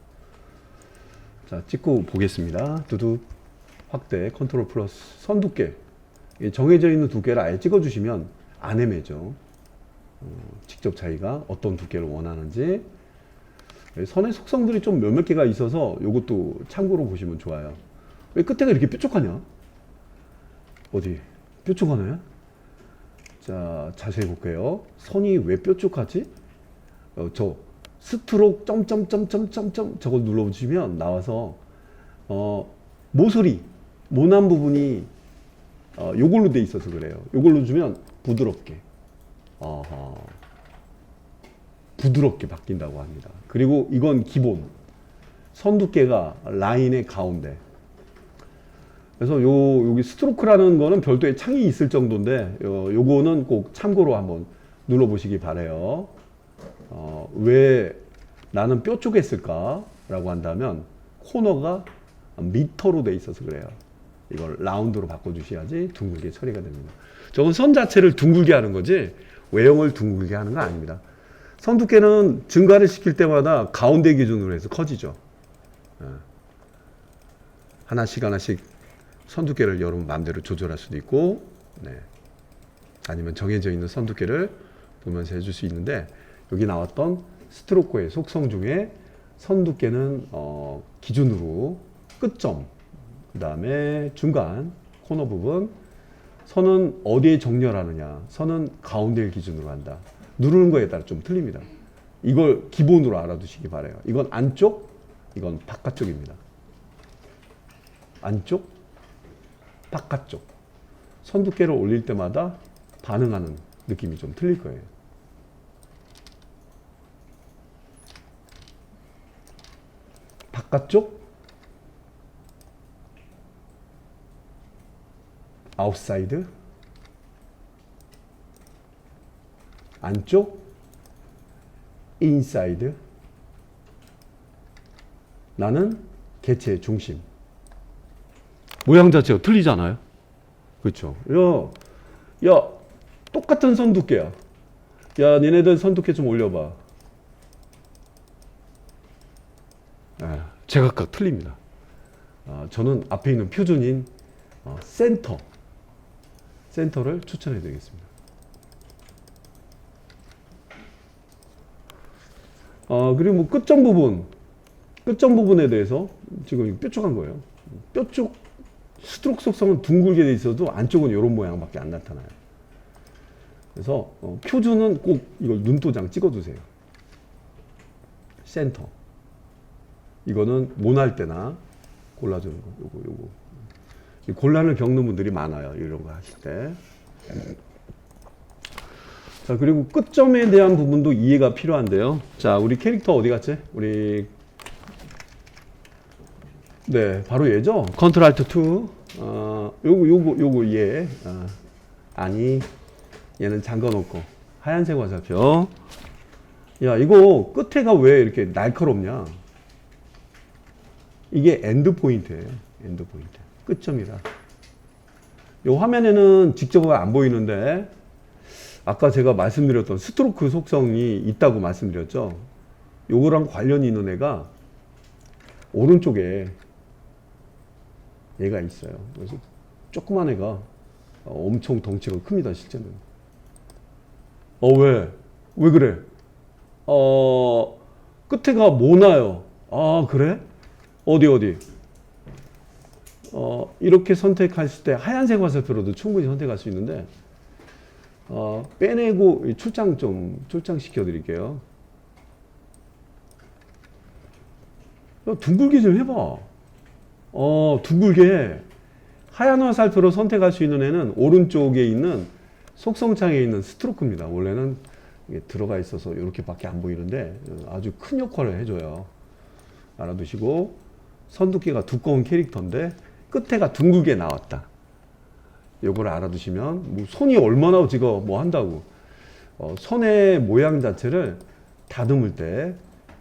자, 찍고 보겠습니다. 두둑 확대 컨트롤 플러스 선 두께. 정해져 있는 두께를 아예 찍어주시면 안 헤매죠. 직접 자기가 어떤 두께를 원하는지. 선의 속성들이 좀 몇몇 개가 있어서 이것도 참고로 보시면 좋아요. 왜 끝에가 이렇게 뾰족하냐? 어디? 뾰족하네? 자, 자세히 볼게요. 선이 왜 뾰족하지? 스트로크 점점점점점점 저걸 눌러보시면 나와서 모서리 모난 부분이 요걸로 돼 있어서 그래요. 요걸로 주면 부드럽게 부드럽게 바뀐다고 합니다. 그리고 이건 기본 선 두께가 라인의 가운데. 그래서 여기 스트로크라는 거는 별도의 창이 있을 정도인데 요거는 꼭 참고로 한번 눌러보시기 바래요. 왜 나는 뼈 쪽에 쓸까? 라고 한다면 코너가 미터로 돼 있어서 그래요. 이걸 라운드로 바꿔주셔야지 둥글게 처리가 됩니다. 저건 선 자체를 둥글게 하는 거지 외형을 둥글게 하는 거 아닙니다. 선 두께는 증가를 시킬 때마다 가운데 기준으로 해서 커지죠. 하나씩 선 두께를 여러분 마음대로 조절할 수도 있고, 네. 아니면 정해져 있는 선 두께를 보면서 해줄 수 있는데, 여기 나왔던 스트로크의 속성 중에 선 두께는 기준으로 끝점, 그 다음에 중간 코너 부분, 선은 어디에 정렬하느냐, 선은 가운데를 기준으로 한다. 누르는 거에 따라 좀 틀립니다. 이걸 기본으로 알아두시기 바라요. 이건 안쪽, 이건 바깥쪽입니다. 안쪽, 바깥쪽. 선 두께를 올릴 때마다 반응하는 느낌이 좀 틀릴 거예요. 바깥쪽, 아웃사이드, 안쪽, 인사이드. 나는 개체의 중심. 모양 자체가 틀리잖아요. 그렇죠. 야, 똑같은 선 두께야. 야, 니네들 선 두께 좀 올려봐. 제각각 틀립니다. 저는 앞에 있는 표준인 센터를 추천해 드리겠습니다. 그리고 뭐 끝점 부분에 대해서 지금 뾰족한 거예요. 뾰족 스트로크 속성은 둥글게 돼 있어도 안쪽은 이런 모양밖에 안 나타나요. 그래서 표준은 꼭 이걸 눈도장 찍어두세요. 센터. 이거는 모날 때나 골라주는 거. 요거. 곤란을 겪는 분들이 많아요. 이런 거 하실 때. 자, 그리고 끝점에 대한 부분도 이해가 필요한데요. 자, 우리 캐릭터 어디 갔지? 네, 바로 얘죠. 컨트롤 알트 2. 요거 얘. 아니, 얘는 잠궈 놓고 하얀색 화살표. 야, 이거 끝에가 왜 이렇게 날카롭냐? 이게 엔드 포인트예요. 엔드 포인트. 끝점이라. 요 화면에는 직접 안 보이는데 아까 제가 말씀드렸던 스트로크 속성이 있다고 말씀드렸죠. 요거랑 관련이 있는 애가 오른쪽에 얘가 있어요. 그래서 조그만 애가 엄청 덩치가 큽니다, 실제는. 왜 그래? 끝에가 모나요. 아, 그래? 어디? 이렇게 선택했을 때 하얀색 화살표로도 충분히 선택할 수 있는데, 빼내고 출장시켜 드릴게요. 둥글게 좀 해봐. 둥글게. 하얀 화살표로 선택할 수 있는 애는 오른쪽에 있는 속성창에 있는 스트로크입니다. 원래는 이게 들어가 있어서 이렇게밖에 안 보이는데 아주 큰 역할을 해줘요. 알아두시고, 선 두께가 두꺼운 캐릭터인데 끝에가 둥글게 나왔다. 요거를 알아두시면, 뭐 손이 얼마나 지금 뭐 한다고. 손의 모양 자체를 다듬을 때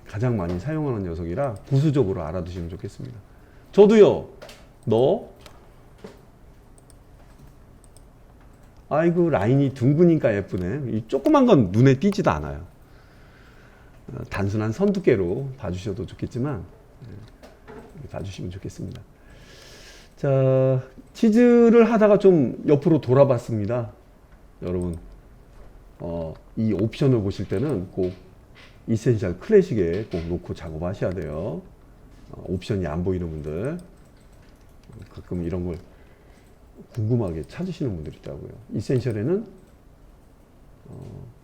가장 많이 사용하는 녀석이라 부수적으로 알아두시면 좋겠습니다. 저도요, 아이고, 라인이 둥그니까 예쁘네. 이 조그만 건 눈에 띄지도 않아요. 단순한 선 두께로 봐주셔도 좋겠지만, 봐주시면 좋겠습니다. 자, 치즈를 하다가 좀 옆으로 돌아봤습니다. 여러분, 이 옵션을 보실 때는 꼭 이센셜 클래식에 꼭 놓고 작업하셔야 돼요. 옵션이 안 보이는 분들, 가끔 이런 걸 궁금하게 찾으시는 분들이 있더라고요. 이센셜에는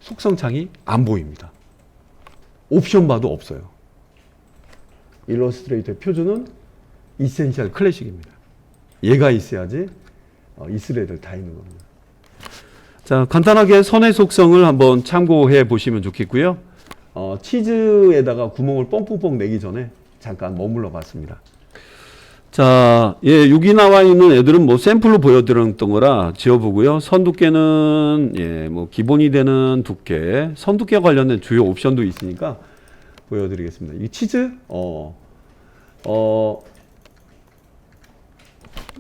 속성창이 안 보입니다. 옵션 바도 없어요. 일러스트레이터의 표준은 이센셜 클래식입니다. 얘가 있어야지 있을 애들 다 있는 겁니다. 자, 간단하게 선의 속성을 한번 참고해 보시면 좋겠고요. 치즈에다가 구멍을 뻥뻥뻥 내기 전에 잠깐 머물러 봤습니다. 자, 예, 여기 나와 있는 애들은 뭐 샘플로 보여드렸던 거라 지워보고요. 선 두께는 예, 뭐 기본이 되는 두께, 선 두께 관련된 주요 옵션도 있으니까 보여드리겠습니다. 이 치즈,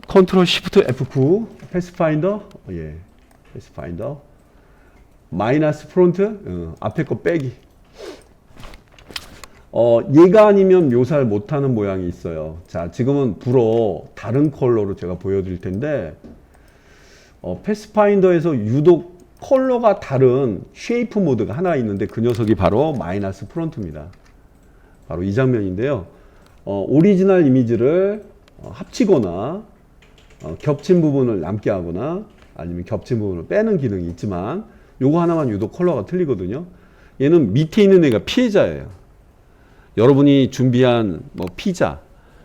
컨트롤 시프트 F9, 패스파인더, 예, 패스파인더, 마이너스 프론트, 앞에 거 빼기. 얘가 아니면 묘사를 못하는 모양이 있어요. 자, 지금은 불어 다른 컬러로 제가 보여드릴 텐데, 패스파인더에서 유독 컬러가 다른 쉐이프 모드가 하나 있는데 그 녀석이 바로 마이너스 프론트입니다. 바로 이 장면인데요. 오리지널 이미지를 합치거나 겹친 부분을 남게 하거나 아니면 겹친 부분을 빼는 기능이 있지만 요거 하나만 유독 컬러가 틀리거든요. 얘는 밑에 있는 애가 피해자예요. 여러분이 준비한 뭐 피자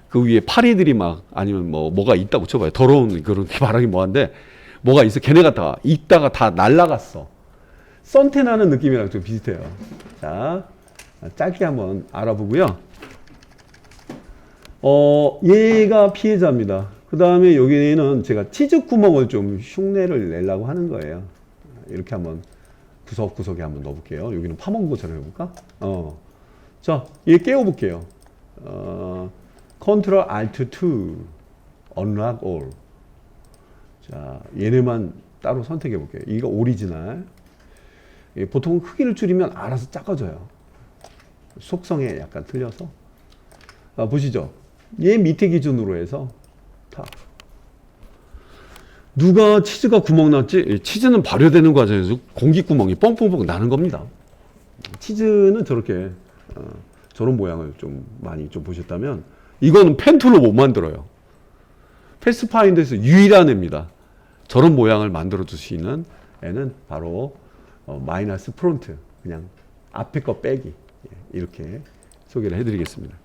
그 위에 파리들이 막 아니면 뭐가 있다고 쳐봐요. 더러운 그런 말하기 뭐한데 뭐가 있어. 걔네가 다 있다가 다 날라갔어. 썬텐하는 느낌이랑 좀 비슷해요. 자, 짧게 한번 알아보고요. 얘가 피해자입니다. 그 다음에 여기는 제가 치즈 구멍을 좀 흉내를 내려고 하는 거예요. 이렇게 한번 구석구석에 한번 넣어볼게요. 여기는 파먹은 것처럼 해볼까? 자, 얘 깨워볼게요. 컨트롤 Alt 2, Unlock All. 자, 얘네만 따로 선택해볼게요. 이거 오리지널. 보통 크기를 줄이면 알아서 작아져요. 속성에 약간 틀려서. 보시죠. 얘 밑에 기준으로 해서 다. 누가 치즈가 구멍 났지? 치즈는 발효되는 과정에서 공기 구멍이 뻥뻥뻥 나는 겁니다. 치즈는 저렇게 저런 모양을 좀 많이 좀 보셨다면 이거는 펜툴로 못 만들어요. 패스파인더에서 유일한 애입니다. 저런 모양을 만들어 줄 수 있는 애는 바로 마이너스 프론트, 그냥 앞에 거 빼기, 이렇게 소개를 해드리겠습니다.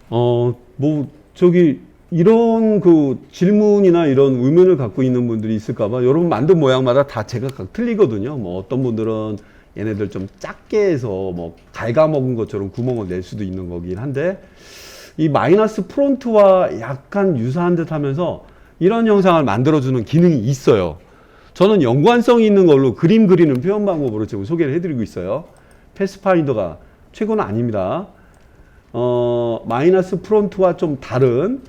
뭐 저기 이런 그 질문이나 이런 의문을 갖고 있는 분들이 있을까봐 여러분 만든 모양마다 다 제각각 틀리거든요. 뭐 어떤 분들은 얘네들 좀 작게 해서 뭐 갉아먹은 것처럼 구멍을 낼 수도 있는 거긴 한데 이 마이너스 프론트와 약간 유사한 듯 하면서 이런 형상을 만들어주는 기능이 있어요. 저는 연관성이 있는 걸로 그림 그리는 표현 방법으로 지금 소개를 해드리고 있어요. 패스파인더가 최고는 아닙니다. 마이너스 프론트와 좀 다른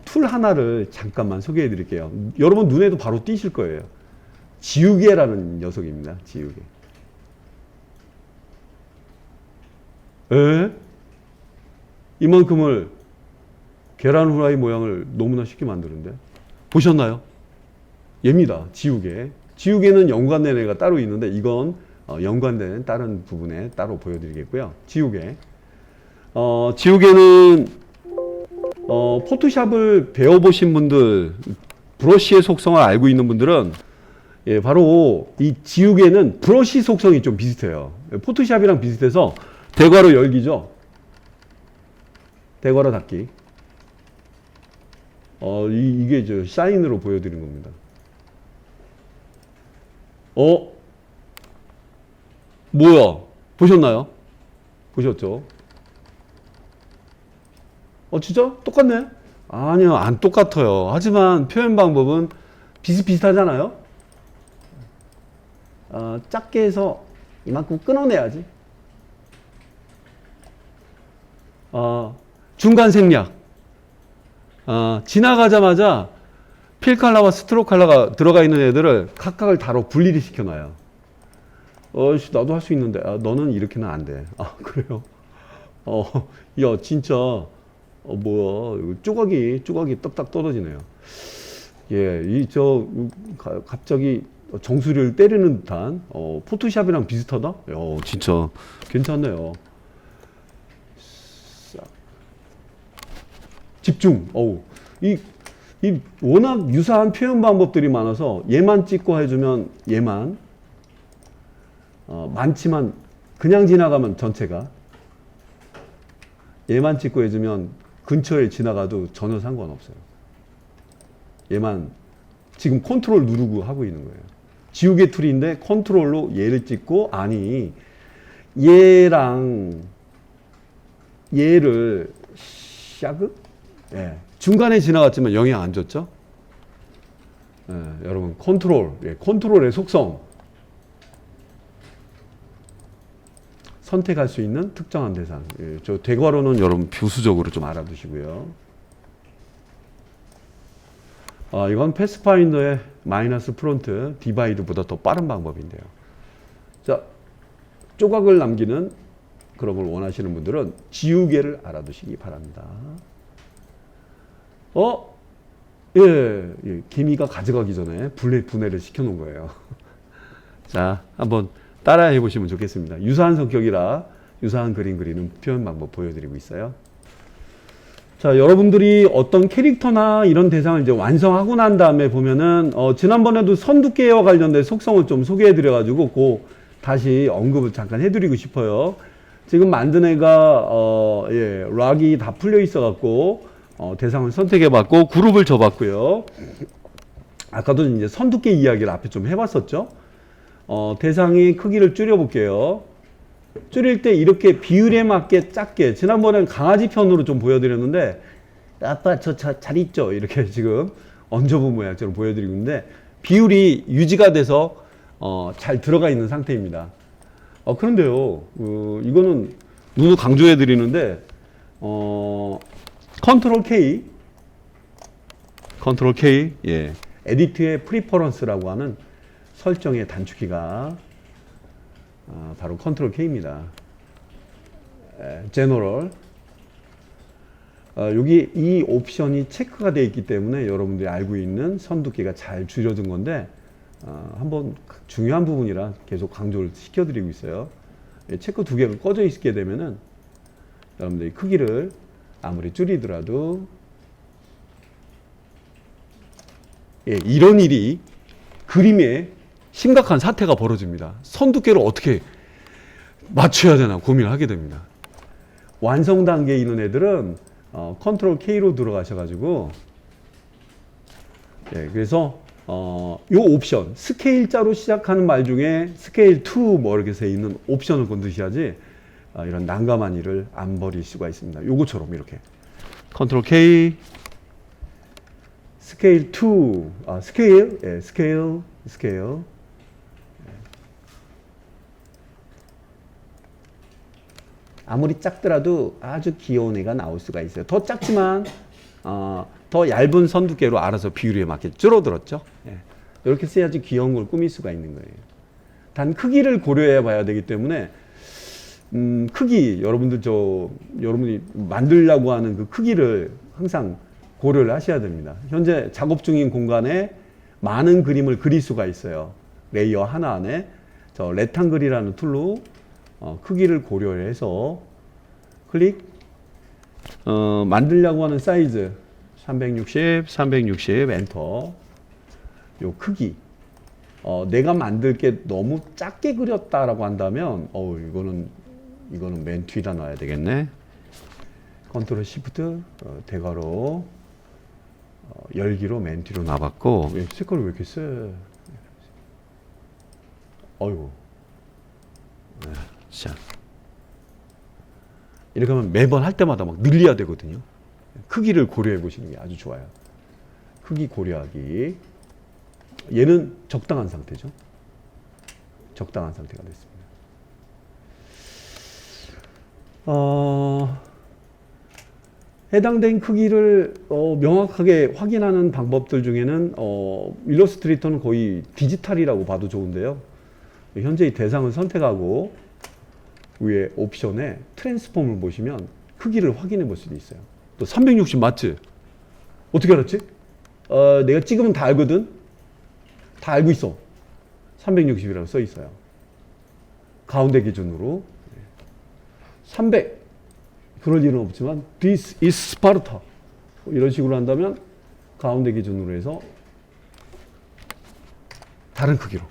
툴 하나를 잠깐만 소개해 드릴게요. 여러분 눈에도 바로 띄실 거예요. 지우개라는 녀석입니다. 지우개. 이만큼을 계란 후라이 모양을 너무나 쉽게 만드는데 보셨나요? 얘입니다. 지우개. 지우개는 연관된 애가 따로 있는데 이건 연관된 다른 부분에 따로 보여드리겠고요. 지우개. 지우개는 포토샵을 배워보신 분들, 브러쉬의 속성을 알고 있는 분들은 예, 바로 이 지우개는 브러쉬 속성이 좀 비슷해요. 포토샵이랑 비슷해서 대괄호 열기죠. 대괄호 닫기. 이게 저 사인으로 보여드린 겁니다. 뭐야? 보셨나요? 보셨죠? 진짜? 똑같네? 아니요, 안 똑같아요. 하지만 표현 방법은 비슷비슷하잖아요? 작게 해서 이만큼 끊어내야지. 중간 생략. 지나가자마자 필 컬러와 스트로크 컬러가 들어가 있는 애들을 각각을 다로 분리를 시켜놔요. 나도 할 수 있는데, 너는 이렇게는 안 돼. 그래요? 야, 진짜, 뭐야, 조각이 떡딱 떨어지네요. 예, 갑자기 정수리를 때리는 듯한, 포토샵이랑 비슷하다? 진짜, 괜찮네요. 집중. 이 워낙 유사한 표현 방법들이 많아서 얘만 찍고 해주면 얘만 많지만 그냥 지나가면 전체가, 얘만 찍고 해주면 근처에 지나가도 전혀 상관없어요. 얘만 지금 컨트롤 누르고 하고 있는 거예요. 지우개 툴인데 컨트롤로 얘를 찍고, 아니 얘랑 얘를 샤그? 예. 중간에 지나갔지만 영향 안 줬죠? 예, 여러분 컨트롤, 예, 컨트롤의 속성, 선택할 수 있는 특정한 대상. 예, 저 대괄호는 여러분 부수적으로 좀 알아두시고요. 이건 패스파인더의 마이너스 프론트 디바이드보다 더 빠른 방법인데요. 자, 조각을 남기는 그런 걸 원하시는 분들은 지우개를 알아두시기 바랍니다. 예, 개미가 가져가기 전에 분해를 시켜놓은 거예요. 자, 한번 따라해 보시면 좋겠습니다. 유사한 성격이라 유사한 그림 그리는 표현 방법 보여드리고 있어요. 자, 여러분들이 어떤 캐릭터나 이런 대상을 이제 완성하고 난 다음에 보면은, 지난번에도 선 두께와 관련된 속성을 좀 소개해 드려가지고, 다시 언급을 잠깐 해드리고 싶어요. 지금 만든 애가, 예, 락이 다 풀려 있어갖고, 대상을 선택해봤고, 그룹을 줘봤고요. 아까도 이제 선 두께 이야기를 앞에 좀 해봤었죠. 대상의 크기를 줄여볼게요. 줄일 때 이렇게 비율에 맞게 작게, 지난번엔 강아지 편으로 좀 보여드렸는데, 아빠 저 잘 있죠? 이렇게 지금 얹어본 모양처럼 보여드리고 있는데, 비율이 유지가 돼서 잘 들어가 있는 상태입니다. 그런데요, 이거는 누누 강조해 드리는데, 컨트롤 K, 예, 에디트의 프리퍼런스라고 하는 설정의 단축키가 바로 컨트롤 K입니다. 제너럴. 여기 이 옵션이 체크가 되어 있기 때문에 여러분들이 알고 있는 선 두께가 잘 줄여진 건데, 한번 중요한 부분이라 계속 강조를 시켜드리고 있어요. 체크 두 개가 꺼져 있게 되면은 여러분들이 크기를 아무리 줄이더라도, 예, 이런 일이 그림에 심각한 사태가 벌어집니다. 선 두께를 어떻게 맞춰야 되나 고민을 하게 됩니다. 완성 단계에 있는 애들은 컨트롤 K로 들어가셔가지고, 예, 그래서 요 옵션, 스케일자로 시작하는 말 중에 스케일 2 뭐 이렇게 돼 있는 옵션을 건드셔야지 이런 난감한 일을 안 벌일 수가 있습니다. 요거처럼 이렇게 컨트롤 K, 스케일 2, 스케일, 예, 스케일. 아무리 작더라도 아주 귀여운 애가 나올 수가 있어요. 더 작지만 더 얇은 선 두께로 알아서 비율에 맞게 줄어들었죠. 예. 이렇게 써야지 귀여운 걸 꾸밀 수가 있는 거예요. 단 크기를 고려해 봐야 되기 때문에, 크기, 여러분들이 만들려고 하는 그 크기를 항상 고려를 하셔야 됩니다. 현재 작업 중인 공간에 많은 그림을 그릴 수가 있어요. 레이어 하나 안에 저 레탕글이라는 툴로 크기를 고려해서 클릭, 만들려고 하는 사이즈 360 엔터. 요 크기, 내가 만들 게 너무 작게 그렸다라고 한다면 이거는 맨 뒤에다 놔야 되겠네. 컨트롤 시프트 대괄호 열기로 맨 뒤로 놔봤고, 색깔이 왜 이렇게 세? 어이구. 자, 이렇게 하면 매번 할 때마다 막 늘려야 되거든요. 크기를 고려해 보시는 게 아주 좋아요. 크기 고려하기. 얘는 적당한 상태죠. 적당한 상태가 됐습니다. 해당된 크기를 명확하게 확인하는 방법들 중에는 일러스트레이터는 거의 디지털이라고 봐도 좋은데요. 현재 이 대상을 선택하고 위에 옵션에 트랜스폼을 보시면 크기를 확인해 볼 수도 있어요. 또 360 맞지? 어떻게 알았지? 내가 찍으면 다 알거든? 다 알고 있어. 360이라고 써 있어요. 가운데 기준으로 300. 그럴 일은 없지만 This is Sparta. 이런 식으로 한다면 가운데 기준으로 해서 다른 크기로.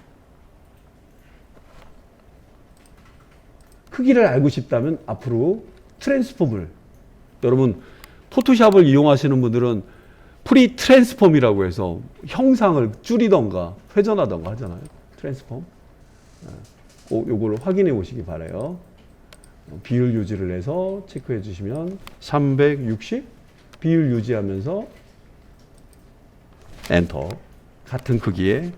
크기를 알고 싶다면 앞으로 트랜스폼을, 여러분 포토샵을 이용하시는 분들은 프리 트랜스폼이라고 해서 형상을 줄이던가 회전하던가 하잖아요. 트랜스폼. 요거를 확인해 보시기 바라요. 비율 유지를 해서 체크해 주시면 360 비율 유지하면서 엔터. 같은 크기의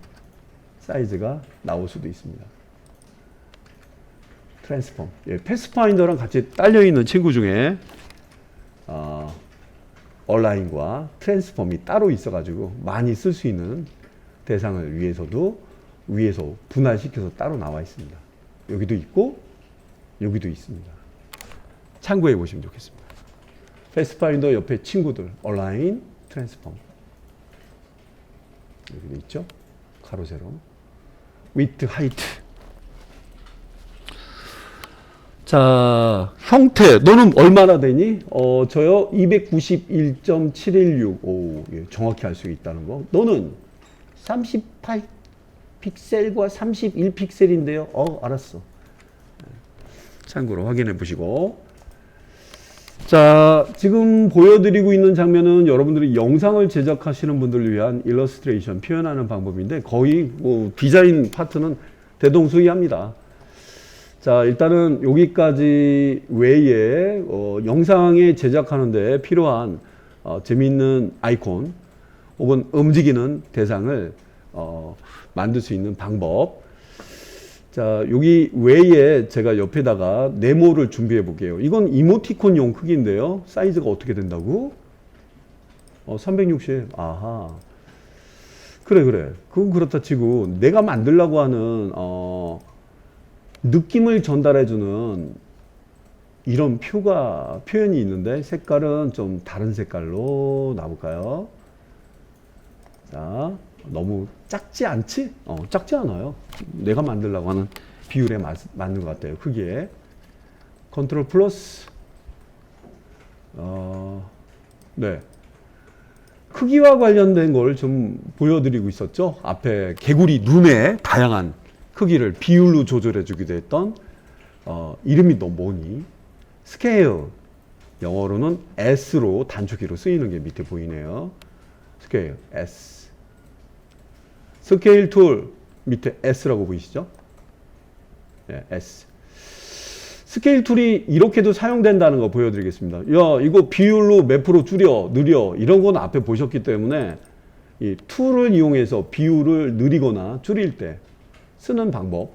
사이즈가 나올 수도 있습니다. 트랜스폼. 예, 패스파인더랑 같이 딸려 있는 친구 중에 얼라인과 트랜스폼이 따로 있어가지고 많이 쓸 수 있는 대상을 위해서도 위에서 분할시켜서 따로 나와 있습니다. 여기도 있고 여기도 있습니다. 참고해 보시면 좋겠습니다. 패스파인더 옆에 친구들 얼라인, 트랜스폼 여기도 있죠. 가로 세로 위트, 하이트. 자, 형태 너는 얼마나 되니? 저요 291.716. 오, 예, 정확히 알 수 있다는 거. 너는 38 픽셀과 31 픽셀인데요. 알았어. 참고로 확인해 보시고. 자, 지금 보여드리고 있는 장면은 여러분들이 영상을 제작하시는 분들을 위한 일러스트레이션, 표현하는 방법인데 거의 뭐 디자인 파트는 대동소이합니다. 자, 일단은 여기까지 외에 영상에 제작하는데 필요한 재미있는 아이콘 혹은 움직이는 대상을 만들 수 있는 방법. 자, 여기 외에 제가 옆에다가 네모를 준비해 볼게요. 이건 이모티콘용 크기인데요. 사이즈가 어떻게 된다고? 360. 아하. 그래. 그건 그렇다 치고 내가 만들려고 하는 느낌을 전달해주는 이런 표현이 있는데 색깔은 좀 다른 색깔로 놔볼까요? 자, 너무 작지 않지? 작지 않아요. 내가 만들려고 하는 비율에 맞는 것 같아요. 크기에. 컨트롤 플러스. 네. 크기와 관련된 걸 좀 보여드리고 있었죠. 앞에 개구리 눈의 다양한 크기를 비율로 조절해 주기도 했던 이름이 너 뭐니? 스케일. 영어로는 S로 단축키로 쓰이는 게 밑에 보이네요. 스케일 S. 스케일 툴 밑에 S라고 보이시죠? 네, S. 스케일 툴이 이렇게도 사용된다는 거 보여드리겠습니다. 야, 이거 비율로 몇 프로 줄여, 느려 이런 건 앞에 보셨기 때문에 이 툴을 이용해서 비율을 느리거나 줄일 때 쓰는 방법.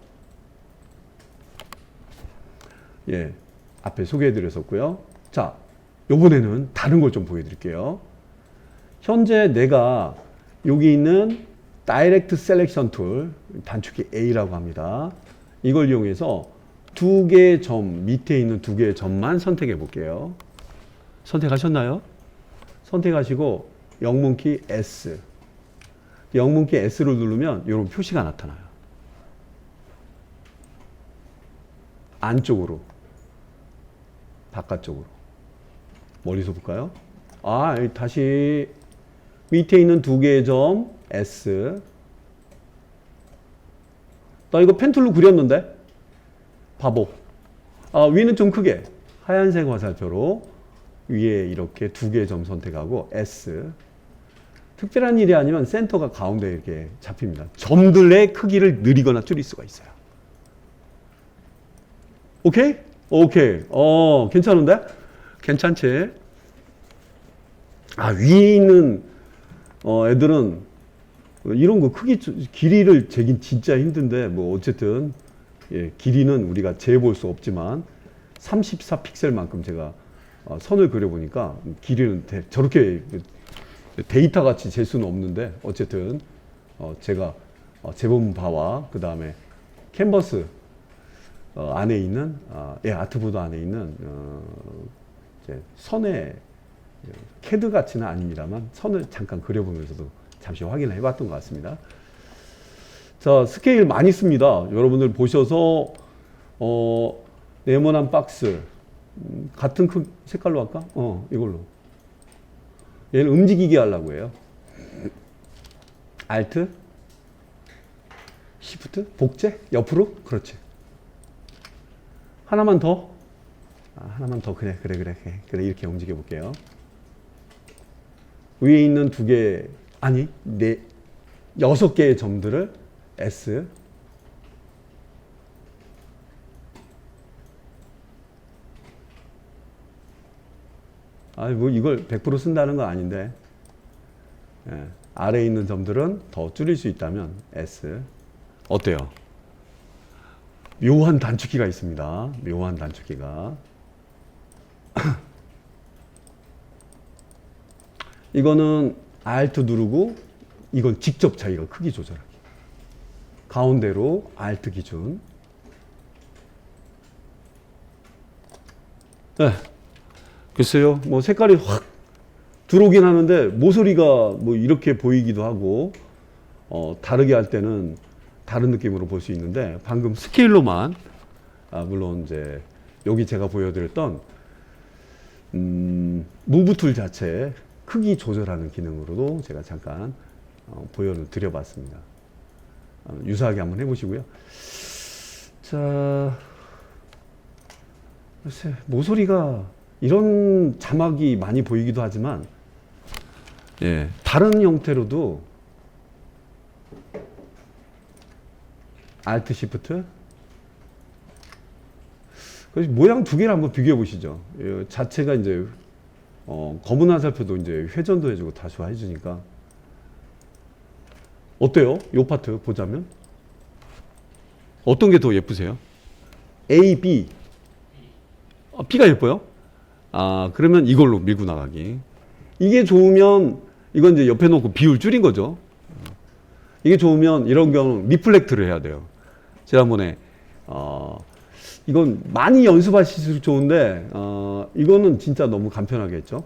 예, 앞에 소개해드렸었고요. 자, 요번에는 다른 걸 좀 보여드릴게요. 현재 내가 여기 있는 다이렉트 셀렉션 툴, 단축키 A라고 합니다. 이걸 이용해서 두 개의 점, 밑에 있는 두 개의 점만 선택해 볼게요. 선택하셨나요? 선택하시고 영문키 S. 영문키 S를 누르면 이런 표시가 나타나요. 안쪽으로, 바깥쪽으로. 멀리서 볼까요? 다시 밑에 있는 두 개의 점 S. 나 이거 펜툴로 그렸는데? 바보. 위는 좀 크게. 하얀색 화살표로 위에 이렇게 두 개의 점 선택하고 S. 특별한 일이 아니면 센터가 가운데 이렇게 잡힙니다. 점들의 크기를 느리거나 줄일 수가 있어요. 오케이? 오케이. 괜찮은데? 괜찮지? 위에 있는 애들은 이런 거 크기, 길이를 재긴 진짜 힘든데 뭐 어쨌든 예, 길이는 우리가 재볼 수 없지만 34 픽셀만큼 제가 선을 그려보니까 길이는 저렇게 데이터 같이 잴 수는 없는데 어쨌든 제가 재본 바와 그 다음에 캔버스 안에 있는 아트보드 안에 있는 이제 선의 캐드 같지는 아닙니다만 선을 잠깐 그려보면서도 잠시 확인을 해봤던 것 같습니다. 자, 스케일 많이 씁니다. 여러분들 보셔서 네모난 박스 같은 색깔로 할까? 이걸로. 얘를 움직이게 하려고 해요. Alt, Shift, 복제, 옆으로, 그렇지. 하나만 더? 하나만 더. 그래. 이렇게 움직여 볼게요. 위에 있는 두 개, 아니, 네, 6개의 점들을 S. 뭐 이걸 100% 쓴다는 건 아닌데, 예, 아래에 있는 점들은 더 줄일 수 있다면 S. 어때요? 묘한 단축키가 있습니다. 묘한 단축키가. 이거는 Alt 누르고 이건 직접 자기가 크기 조절하기. 가운데로 Alt 기준. 네. 글쎄요. 뭐 색깔이 확 들어오긴 하는데 모서리가 뭐 이렇게 보이기도 하고 다르게 할 때는 다른 느낌으로 볼 수 있는데 방금 스케일로만 물론 이제 여기 제가 보여드렸던 무브 툴 자체 크기 조절하는 기능으로도 제가 잠깐 보여드려봤습니다. 유사하게 한번 해보시고요. 자, 글쎄 모서리가 이런 자막이 많이 보이기도 하지만 예, 다른 형태로도 Alt Shift 모양 두 개를 한번 비교해 보시죠. 자체가 이제 검은 화살표도 이제 회전도 해주고 다 좋아해주니까 어때요? 요 파트 보자면 어떤 게 더 예쁘세요? A, B. B가 예뻐요? 그러면 이걸로 밀고 나가기. 이게 좋으면 이건 이제 옆에 놓고 비율 줄인 거죠. 이게 좋으면 이런 경우는 리플렉트를 해야 돼요. 지난번에 이건 많이 연습하실수록 좋은데 이거는 진짜 너무 간편하게 했죠.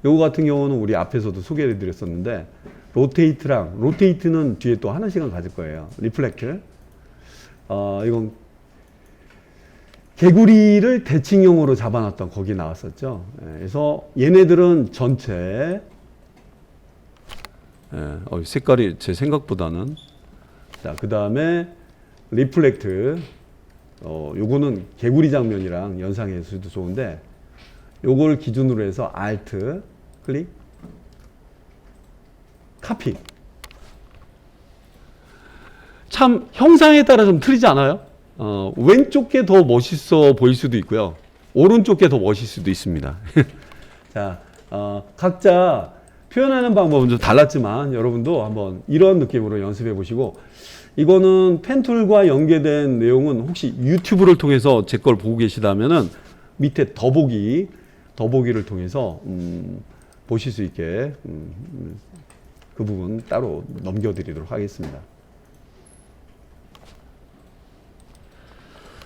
요거 같은 경우는 우리 앞에서도 소개를 드렸었는데 로테이트는 뒤에 또 하나씩은 가질 거예요. 리플렉트. 이건 개구리를 대칭형으로 잡아놨던 거기 나왔었죠. 그래서 얘네들은 전체 색깔이 제 생각보다는 자, 그 다음에 리플렉트 요거는 개구리 장면이랑 연상해서도 좋은데 요걸 기준으로 해서 Alt 클릭 카피. 참 형상에 따라 좀 틀리지 않아요? 왼쪽 게 더 멋있어 보일 수도 있고요. 오른쪽 게 더 멋있을 수도 있습니다. 자, 각자 표현하는 방법은 좀 달랐지만 여러분도 한번 이런 느낌으로 연습해 보시고 이거는 펜툴과 연계된 내용은 혹시 유튜브를 통해서 제 걸 보고 계시다면은 밑에 더보기를 통해서 보실 수 있게 그 부분 따로 넘겨드리도록 하겠습니다.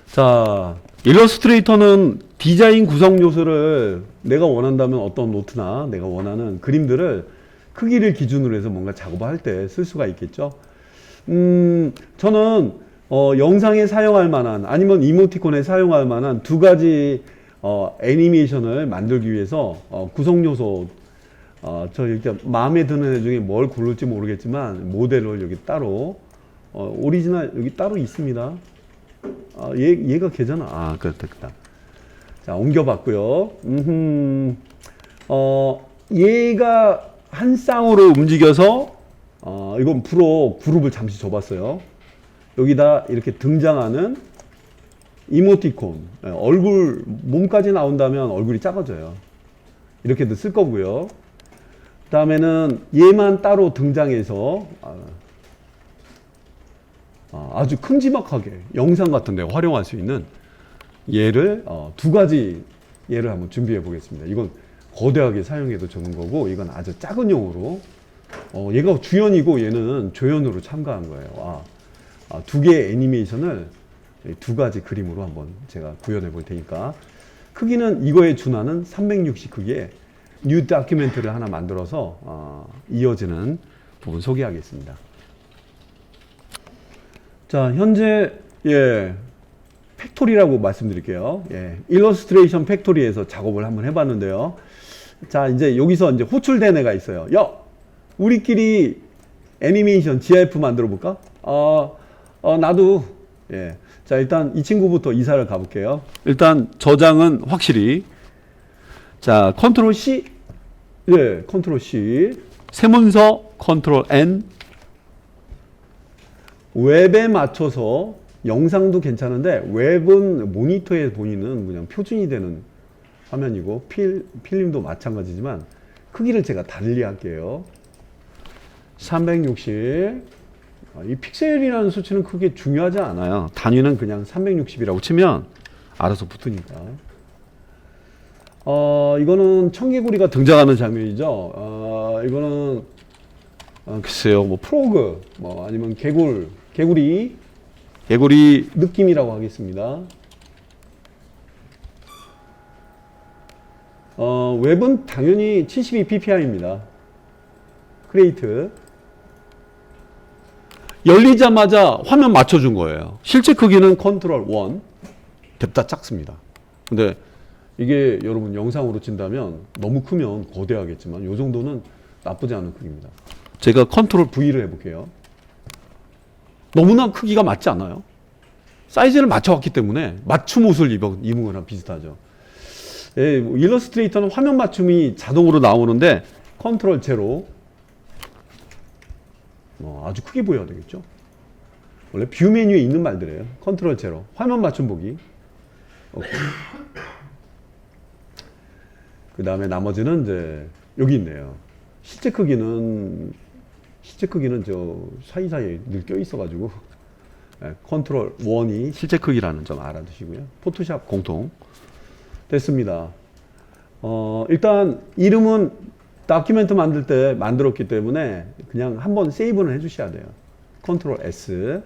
자, 일러스트레이터는 디자인 구성 요소를 내가 원한다면 어떤 노트나 내가 원하는 그림들을 크기를 기준으로 해서 뭔가 작업을 할 때 쓸 수가 있겠죠. 저는 영상에 사용할 만한 아니면 이모티콘에 사용할 만한 두 가지 애니메이션을 만들기 위해서 구성 요소 저 이렇게 마음에 드는 애 중에 뭘 고를지 모르겠지만 모델을 여기 따로 오리지널 여기 따로 있습니다. 얘가 걔잖아. 그렇다. 자, 옮겨봤고요. 얘가 한 쌍으로 움직여서 이건 프로 그룹을 잠시 줘봤어요. 여기다 이렇게 등장하는 이모티콘 얼굴 몸까지 나온다면 얼굴이 작아져요. 이렇게도 쓸 거고요. 그 다음에는 얘만 따로 등장해서 아주 큼지막하게 영상 같은 데 활용할 수 있는 얘를 두 가지 얘를 한번 준비해 보겠습니다. 이건 거대하게 사용해도 좋은 거고 이건 아주 작은 용으로 얘가 주연이고 얘는 조연으로 참가한 거예요. 두 개의 애니메이션을 두 가지 그림으로 한번 제가 구현해 볼 테니까 크기는 이거에 준하는 360 크기의 뉴 다큐멘트를 하나 만들어서 이어지는 부분 소개하겠습니다. 자, 현재 팩토리라고 말씀드릴게요. 일러스트레이션 팩토리에서 작업을 한번 해봤는데요. 자, 이제 여기서 이제 호출된 애가 있어요. 야, 우리끼리 애니메이션 GIF 만들어 볼까? 나도 자, 일단 이 친구부터 이사를 가볼게요. 일단 저장은 확실히. 자, 컨트롤 C. 예, 컨트롤 C. 세문서 컨트롤 N. 웹에 맞춰서 영상도 괜찮은데 웹은 모니터에 보이는 그냥 표준이 되는 화면이고 필름도 마찬가지지만 크기를 제가 달리 할게요. 360. 이 픽셀이라는 수치는 크게 중요하지 않아요. 단위는 그냥 360이라고 치면 알아서 붙으니까. 이거는 청개구리가 등장하는 장면이죠. 이거는 글쎄요, 뭐 프로그, 뭐 아니면 개구리 느낌이라고 하겠습니다. 웹은 당연히 72ppi입니다. 크리에이트. 열리자마자 화면 맞춰준 거예요. 실제 크기는 컨트롤 1. 냅다 작습니다. 근데 이게 여러분 영상으로 친다면 너무 크면 거대하겠지만 이 정도는 나쁘지 않은 크기입니다. 제가 컨트롤 V를 해볼게요. 너무나 크기가 맞지 않아요? 사이즈를 맞춰왔기 때문에 맞춤 옷을 입은 거랑 비슷하죠. 예, 일러스트레이터는 화면 맞춤이 자동으로 나오는데 컨트롤 제로. 아주 크게 보여야 되겠죠. 원래 뷰 메뉴에 있는 말들이에요. 컨트롤 제로. 화면 맞춤 보기. 그 다음에 나머지는 이제 여기 있네요. 실제 크기는 저 사이사이에 늘 껴 있어가지고 컨트롤 1이 실제 크기라는 점 알아두시고요. 포토샵 공통 됐습니다. 일단 이름은 다큐멘트 만들 때 만들었기 때문에 그냥 한번 세이브는 해주셔야 돼요. 컨트롤 S.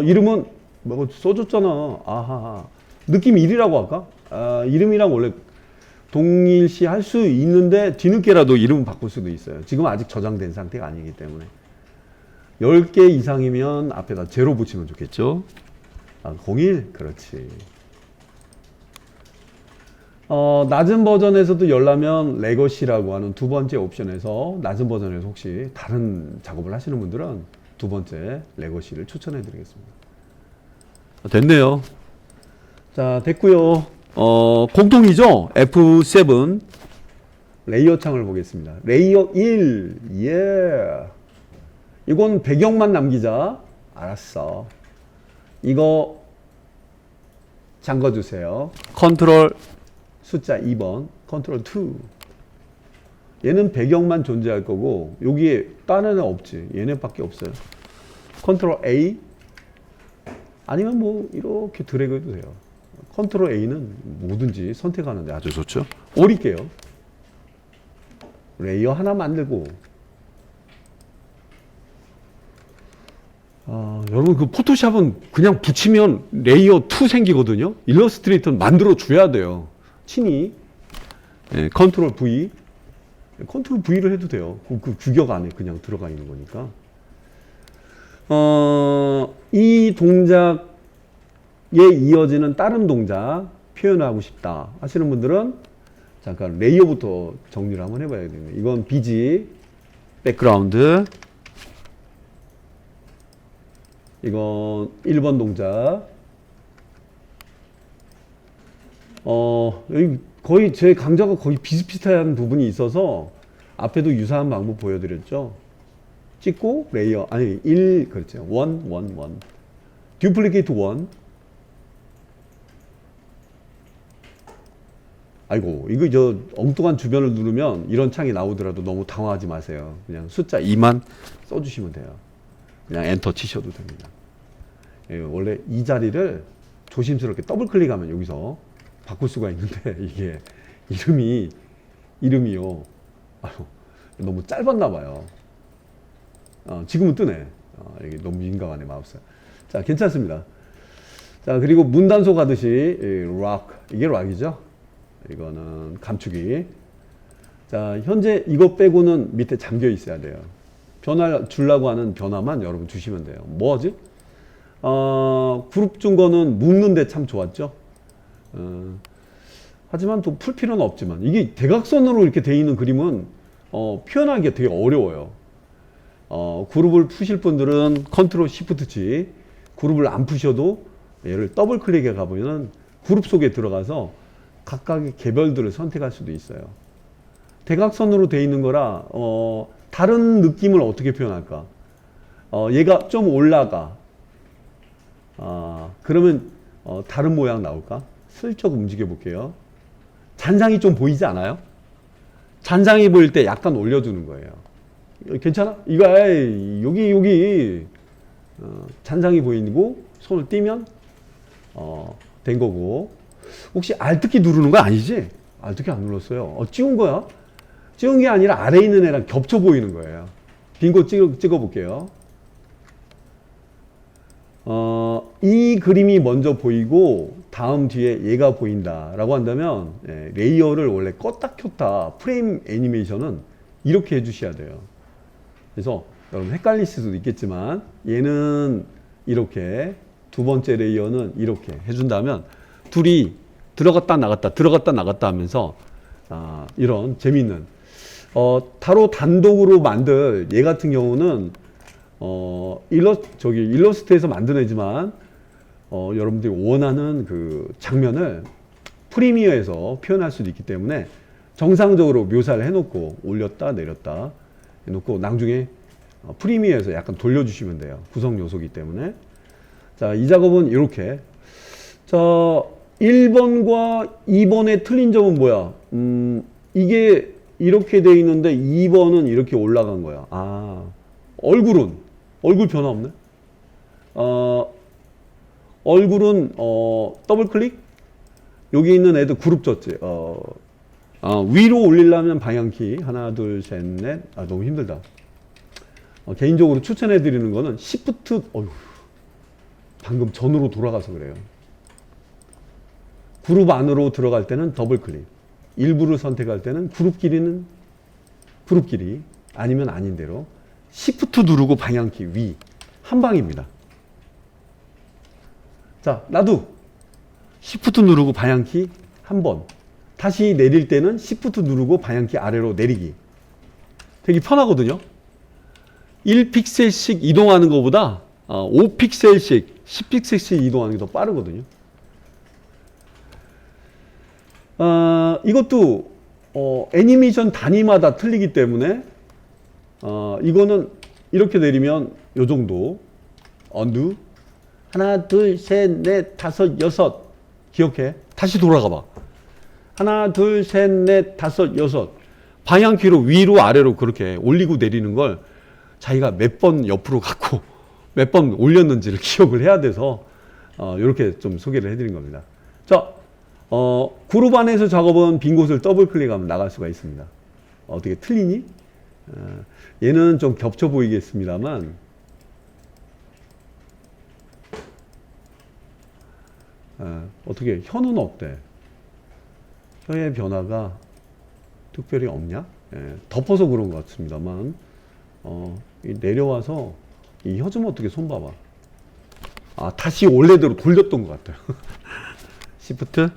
이름은 뭐 써줬잖아. 아하. 느낌 1이라고 할까? 이름이랑 원래 동일시 할 수 있는데 뒤늦게라도 이름을 바꿀 수도 있어요. 지금 아직 저장된 상태가 아니기 때문에. 10개 이상이면 앞에다 제로 붙이면 좋겠죠. 01? 그렇지. 낮은 버전에서도 열라면 레거시라고 하는 두 번째 옵션에서 낮은 버전에서 혹시 다른 작업을 하시는 분들은 두 번째 레거시를 추천해 드리겠습니다. 됐네요. 자, 됐고요. 공통이죠. F7 레이어 창을 보겠습니다. 레이어 1. 예. 이건 배경만 남기자. 알았어. 이거 잠궈 주세요. 컨트롤 숫자 2번, 컨트롤 2. 얘는 배경만 존재할 거고 여기에 다른 애 없지. 얘네밖에 없어요. 컨트롤 A. 아니면 뭐 이렇게 드래그 해도 돼요. 컨트롤 A는 뭐든지 선택하는데 아주 좋죠. 오릴게요. 레이어 하나 만들고 여러분 그 포토샵은 그냥 붙이면 레이어 2 생기거든요. 일러스트레이터는 만들어 줘야 돼요. 친히 컨트롤 V, 컨트롤 V를 해도 돼요. 그 규격 안에 그냥 들어가 있는 거니까. 이 동작에 이어지는 다른 동작 표현하고 싶다 하시는 분들은 잠깐 레이어부터 정리를 한번 해봐야 됩니다. 이건 BG, 백그라운드. 이건 1번 동작. 여기 거의 제 강좌가 거의 비슷비슷한 부분이 있어서 앞에도 유사한 방법 보여드렸죠. 찍고 레이어, 아니 1, 그렇죠. 1. 듀플리케이트 1. 아이고, 이거 저 엉뚱한 주변을 누르면 이런 창이 나오더라도 너무 당황하지 마세요. 그냥 숫자 2만 써주시면 돼요. 그냥 엔터 치셔도 됩니다. 예, 원래 이 자리를 조심스럽게 더블 클릭하면 여기서 바꿀 수가 있는데 이게 이름이요. 너무 짧았나 봐요. 지금은 뜨네. 이게 너무 민감하네, 마우스. 자, 괜찮습니다. 자, 그리고 문단속 하듯이 이게 락이죠. 이거는 감추기. 자, 현재 이거 빼고는 밑에 잠겨 있어야 돼요. 변화 주려고 하는 변화만 여러분 주시면 돼요. 뭐 하지? 그룹 준 거는 묶는데 참 좋았죠. 하지만 또 풀 필요는 없지만 이게 대각선으로 이렇게 돼 있는 그림은 표현하기가 되게 어려워요. 그룹을 푸실 분들은 컨트롤 시프트 G, 그룹을 안 푸셔도 얘를 더블 클릭해 가보면 그룹 속에 들어가서 각각의 개별들을 선택할 수도 있어요. 대각선으로 돼 있는 거라 다른 느낌을 어떻게 표현할까? 얘가 좀 올라가. 그러면 다른 모양 나올까? 슬쩍 움직여 볼게요. 잔상이 좀 보이지 않아요? 잔상이 보일 때 약간 올려주는 거예요. 괜찮아? 이거 여기 잔상이 보이고 손을 띄면 된 거고. 혹시 Alt키 누르는 거 아니지? Alt키 안 눌렀어요. 찍은 거야? 찍은 게 아니라 아래에 있는 애랑 겹쳐 보이는 거예요. 빈고 찍어 볼게요. 이 그림이 먼저 보이고 다음 뒤에 얘가 보인다라고 한다면 레이어를 원래 껐다 켰다 프레임 애니메이션은 이렇게 해주셔야 돼요. 그래서 여러분 헷갈릴 수도 있겠지만 얘는 이렇게, 두 번째 레이어는 이렇게 해준다면 둘이 들어갔다 나갔다 하면서 이런 재미있는 바로 단독으로 만들 얘 같은 경우는 일러스트에서 만든 애지만 여러분들이 원하는 그 장면을 프리미어에서 표현할 수도 있기 때문에 정상적으로 묘사를 해놓고 올렸다 내렸다 해놓고 나중에 프리미어에서 약간 돌려주시면 돼요. 구성 요소이기 때문에. 자, 이 작업은 이렇게. 자, 1번과 2번의 틀린 점은 뭐야? 이게 이렇게 돼 있는데 2번은 이렇게 올라간 거야. 얼굴 변화 없네. 얼굴은 더블 클릭. 여기 있는 애들 그룹 졌지. 위로 올리려면 방향키 하나 둘 셋 넷. 너무 힘들다. 개인적으로 추천해 드리는 거는 Shift. 방금 전으로 돌아가서 그래요. 그룹 안으로 들어갈 때는 더블 클릭. 일부를 선택할 때는 그룹끼리 아니면 아닌 대로 Shift 누르고 방향키 위 한 방입니다. 자, 나도 Shift 누르고 방향키 한 번. 다시 내릴 때는 Shift 누르고 방향키 아래로 내리기. 되게 편하거든요. 1픽셀씩 이동하는 것보다 5픽셀씩, 10픽셀씩 이동하는 게 더 빠르거든요. 이것도 애니메이션 단위마다 틀리기 때문에 이거는 이렇게 내리면 요 정도. 언두 하나 둘 셋 넷 다섯 여섯. 기억해. 다시 돌아가 봐. 하나 둘 셋 넷 다섯 여섯. 방향키로 위로 아래로 그렇게 올리고 내리는 걸 자기가 몇 번 옆으로 갔고 몇 번 올렸는지를 기억을 해야 돼서 이렇게 좀 소개를 해드린 겁니다. 자, 그룹 안에서 작업은 빈 곳을 더블 클릭하면 나갈 수가 있습니다. 어떻게 틀리니? 얘는 좀 겹쳐 보이겠습니다만 어떻게 혀는 어때? 혀의 변화가 특별히 없냐? 덮어서 그런 것 같습니다만 내려와서 이 혀 좀 어떻게 손 봐봐. 다시 원래대로 돌렸던 것 같아요. 시프트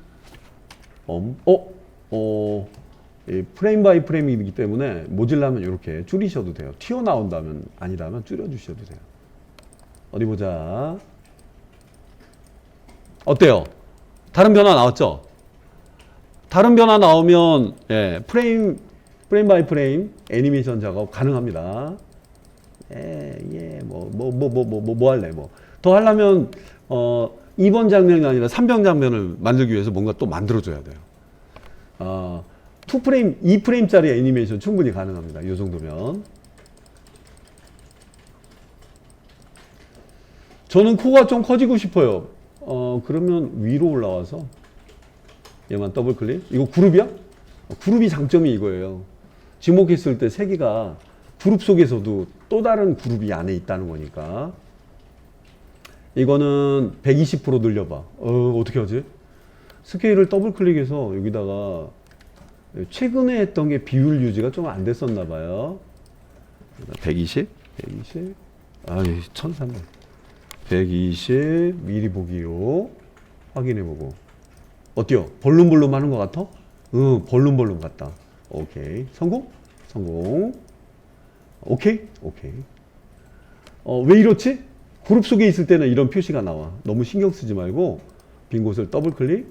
프레임 바이 프레임이기 때문에 모질라면 이렇게 줄이셔도 돼요. 튀어나온다면 아니라면 줄여주셔도 돼요. 어디 보자. 어때요? 다른 변화 나왔죠? 다른 변화 나오면 프레임 바이 프레임 애니메이션 작업 가능합니다. 뭐 할래? 더 하려면 2번 장면이 아니라 3번 장면을 만들기 위해서 뭔가 또 만들어줘야 돼요. 2프레임, 2프레임짜리 애니메이션 충분히 가능합니다. 이 정도면. 저는 코가 좀 커지고 싶어요. 그러면 위로 올라와서 얘만 더블 클릭. 이거 그룹이야? 그룹이 장점이 이거예요. 지목했을 때 세 개가 그룹 속에서도 또 다른 그룹이 안에 있다는 거니까. 이거는 120% 늘려봐. 어떻게 하지? 스케일을 더블 클릭해서 여기다가 최근에 했던 게 비율 유지가 좀 안 됐었나 봐요. 120, 1300. 120 미리 보기로 확인해보고. 어때요? 벌룬 하는 것 같아? 벌룬 같다. 오케이. 성공? 오케이. 왜 이렇지? 그룹 속에 있을 때는 이런 표시가 나와. 너무 신경 쓰지 말고 빈 곳을 더블 클릭.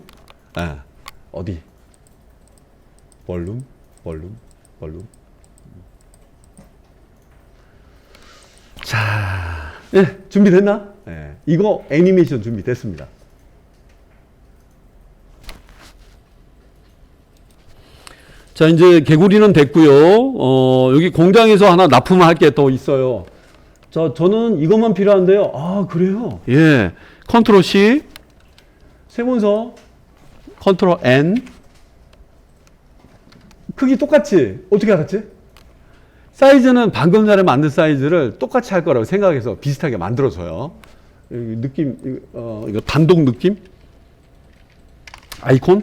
어디? 원룸. 자, 준비됐나? 이거 애니메이션 준비됐습니다. 자, 이제 개구리는 됐고요. 여기 공장에서 하나 납품할 게 더 있어요. 자, 저는 이것만 필요한데요. 아, 그래요? 예. 컨트롤 C, 세문서, 컨트롤 N. 크기 똑같지? 어떻게 알았지? 사이즈는 방금 전에 만든 사이즈를 똑같이 할 거라고 생각해서 비슷하게 만들어줘요. 여기 느낌, 이거 단독 느낌? 아이콘?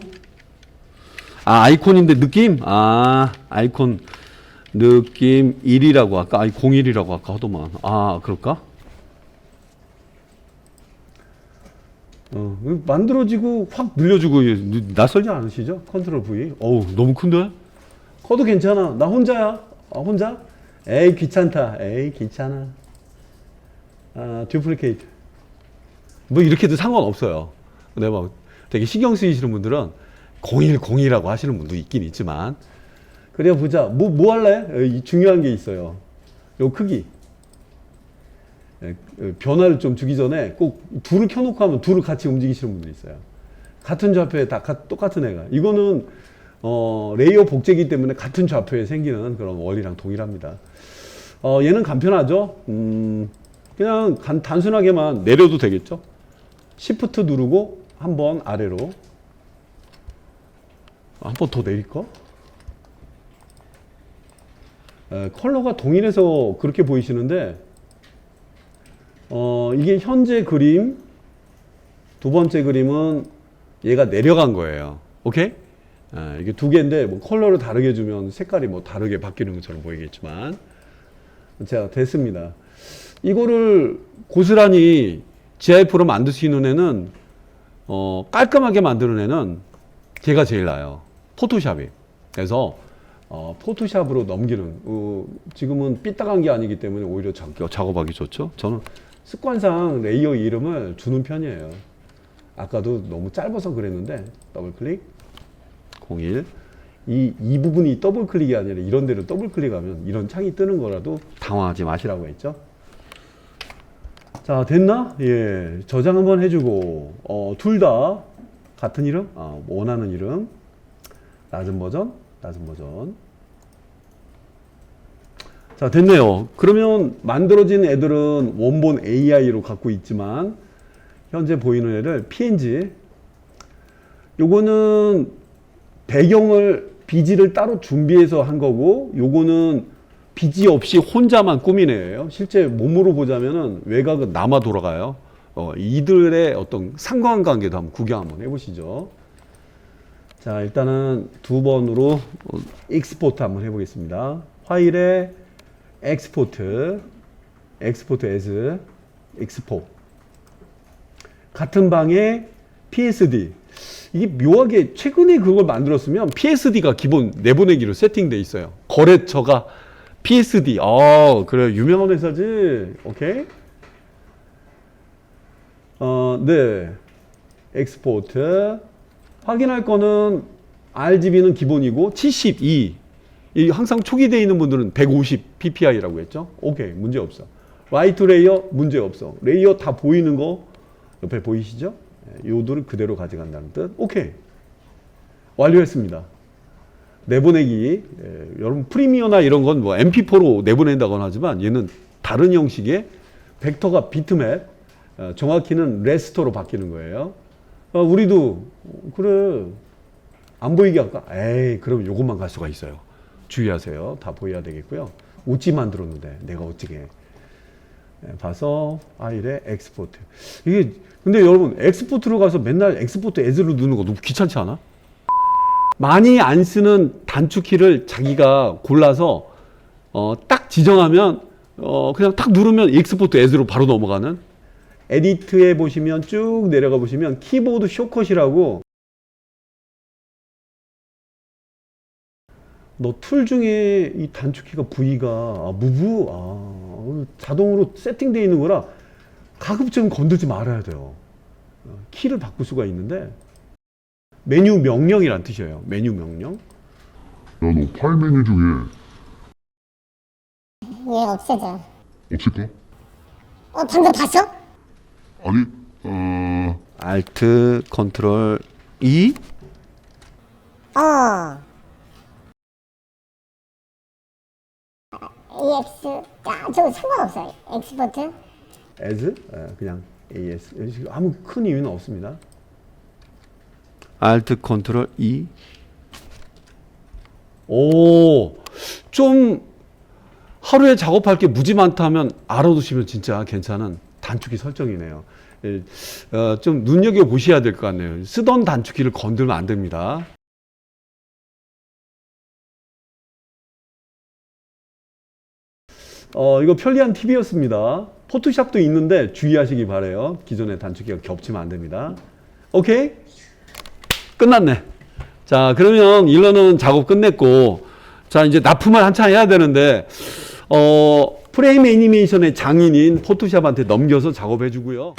아이콘인데 느낌? 아이콘 느낌 1이라고 할까? 01이라고 할까? 하더만. 그럴까? 만들어지고 확 늘려주고 낯설지 않으시죠? 컨트롤 V. 어우, 너무 큰데? 커도 괜찮아. 나 혼자야. 혼자? 에이, 귀찮다. 에이, 귀찮아. 듀플리케이트. 뭐 이렇게도 상관없어요. 근데 막 되게 신경 쓰이시는 분들은 0102라고 하시는 분도 있긴 있지만, 그래 보자. 뭐 할래? 중요한 게 있어요. 요 크기. 변화를 좀 주기 전에 꼭 둘을 켜놓고 하면 둘을 같이 움직이시는 분들이 있어요. 같은 좌표에 다 똑같은 애가. 이거는 레이어 복제이기 때문에 같은 좌표에 생기는 그런 원리랑 동일합니다. 얘는 간편하죠. 그냥 단순하게만 내려도 되겠죠. Shift 누르고 한번 아래로. 한 번 더 내릴까? 컬러가 동일해서 그렇게 보이시는데, 이게 현재 그림, 두 번째 그림은 얘가 내려간 거예요. 오케이? 이게 두 개인데, 뭐 컬러를 다르게 주면 색깔이 뭐 다르게 바뀌는 것처럼 보이겠지만, 자, 됐습니다. 이거를 고스란히 GIF로 만들 수 있는 애는, 깔끔하게 만드는 애는 걔가 제일 나아요. 포토샵이. 그래서 포토샵으로 넘기는, 지금은 삐딱한 게 아니기 때문에 오히려 작업하기 좋죠. 저는 습관상 레이어 이름을 주는 편이에요. 아까도 너무 짧아서 그랬는데 더블 클릭 01. 이 부분이 더블 클릭이 아니라 이런 데로 더블 클릭하면 이런 창이 뜨는 거라도 당황하지 마시라고 했죠. 자, 됐나? 예, 저장 한번 해주고, 둘 다 같은 이름, 원하는 이름, 낮은 버전. 자, 됐네요. 그러면 만들어진 애들은 원본 AI로 갖고 있지만 현재 보이는 애를 PNG. 요거는 배경을 BG를 따로 준비해서 한 거고, 요거는 BG 없이 혼자만 꾸민 애예요. 실제 몸으로 보자면은 외곽은 남아 돌아가요. 이들의 어떤 상관관계도 한번 구경 한번 해보시죠. 자, 일단은 두 번으로 익스포트 한번 해보겠습니다. 파일에 엑스포트 as, 익스포. 같은 방에 PSD. 이게 묘하게 최근에 그걸 만들었으면 PSD가 기본 내보내기로 세팅돼 있어요. 거래처가 PSD. 그래, 유명한 회사지. 오케이. 네. 엑스포트. 확인할 거는 RGB는 기본이고 72. 이 항상 초기되어 있는 분들은 150 ppi라고 했죠. 오케이, 문제 없어. 라이트 레이어 문제 없어. 레이어 다 보이는 거 옆에 보이시죠? 요들을 그대로 가져간다는 뜻. 오케이, 완료했습니다. 내보내기. 여러분 프리미어나 이런 건 뭐 MP4로 내보낸다거나 하지만 얘는 다른 형식의 벡터가 비트맵, 정확히는 레스터로 바뀌는 거예요. 우리도 그래 안 보이게 할까? 에이, 그럼 요것만 갈 수가 있어요. 주의하세요. 다 보여야 되겠고요. 어찌 만들었는데 내가 어찌게 봐서 파일에 엑스포트. 이게 근데 여러분 엑스포트로 가서 맨날 엑스포트 as로 넣는 거 너무 귀찮지 않아? 많이 안 쓰는 단축키를 자기가 골라서 딱 지정하면 그냥 딱 누르면 엑스포트 as로 바로 넘어가는. 에디트에 보시면 쭉 내려가 보시면 키보드 숏컷이라고, 너 툴 중에 이 단축키가 V가 무브 자동으로 세팅되어 있는 거라 가급적 건들지 말아야 돼요. 키를 바꿀 수가 있는데 메뉴 명령이란 뜻이에요. 메뉴 명령. 야, 너 파일 메뉴 중에 얘 없애자. 없을까? 방금 봤어? 아니, Alt 컨트롤 E. EX. 야, 저거 상관없어. 엑스포트. as 그냥 as 아무 큰 이유는 없습니다. Alt 컨트롤 E. 오, 좀 하루에 작업할 게 무지 많다면 알아두시면 진짜 괜찮은 단축키 설정이네요. 좀 눈여겨 보셔야 될 것 같네요. 쓰던 단축키를 건들면 안 됩니다. 이거 편리한 팁이었습니다. 포토샵도 있는데 주의하시기 바래요. 기존의 단축키가 겹치면 안 됩니다. 오케이? 끝났네. 자, 그러면 일러는 작업 끝냈고, 자, 이제 납품을 한참 해야 되는데, 프레임 애니메이션의 장인인 포토샵한테 넘겨서 작업해 주고요.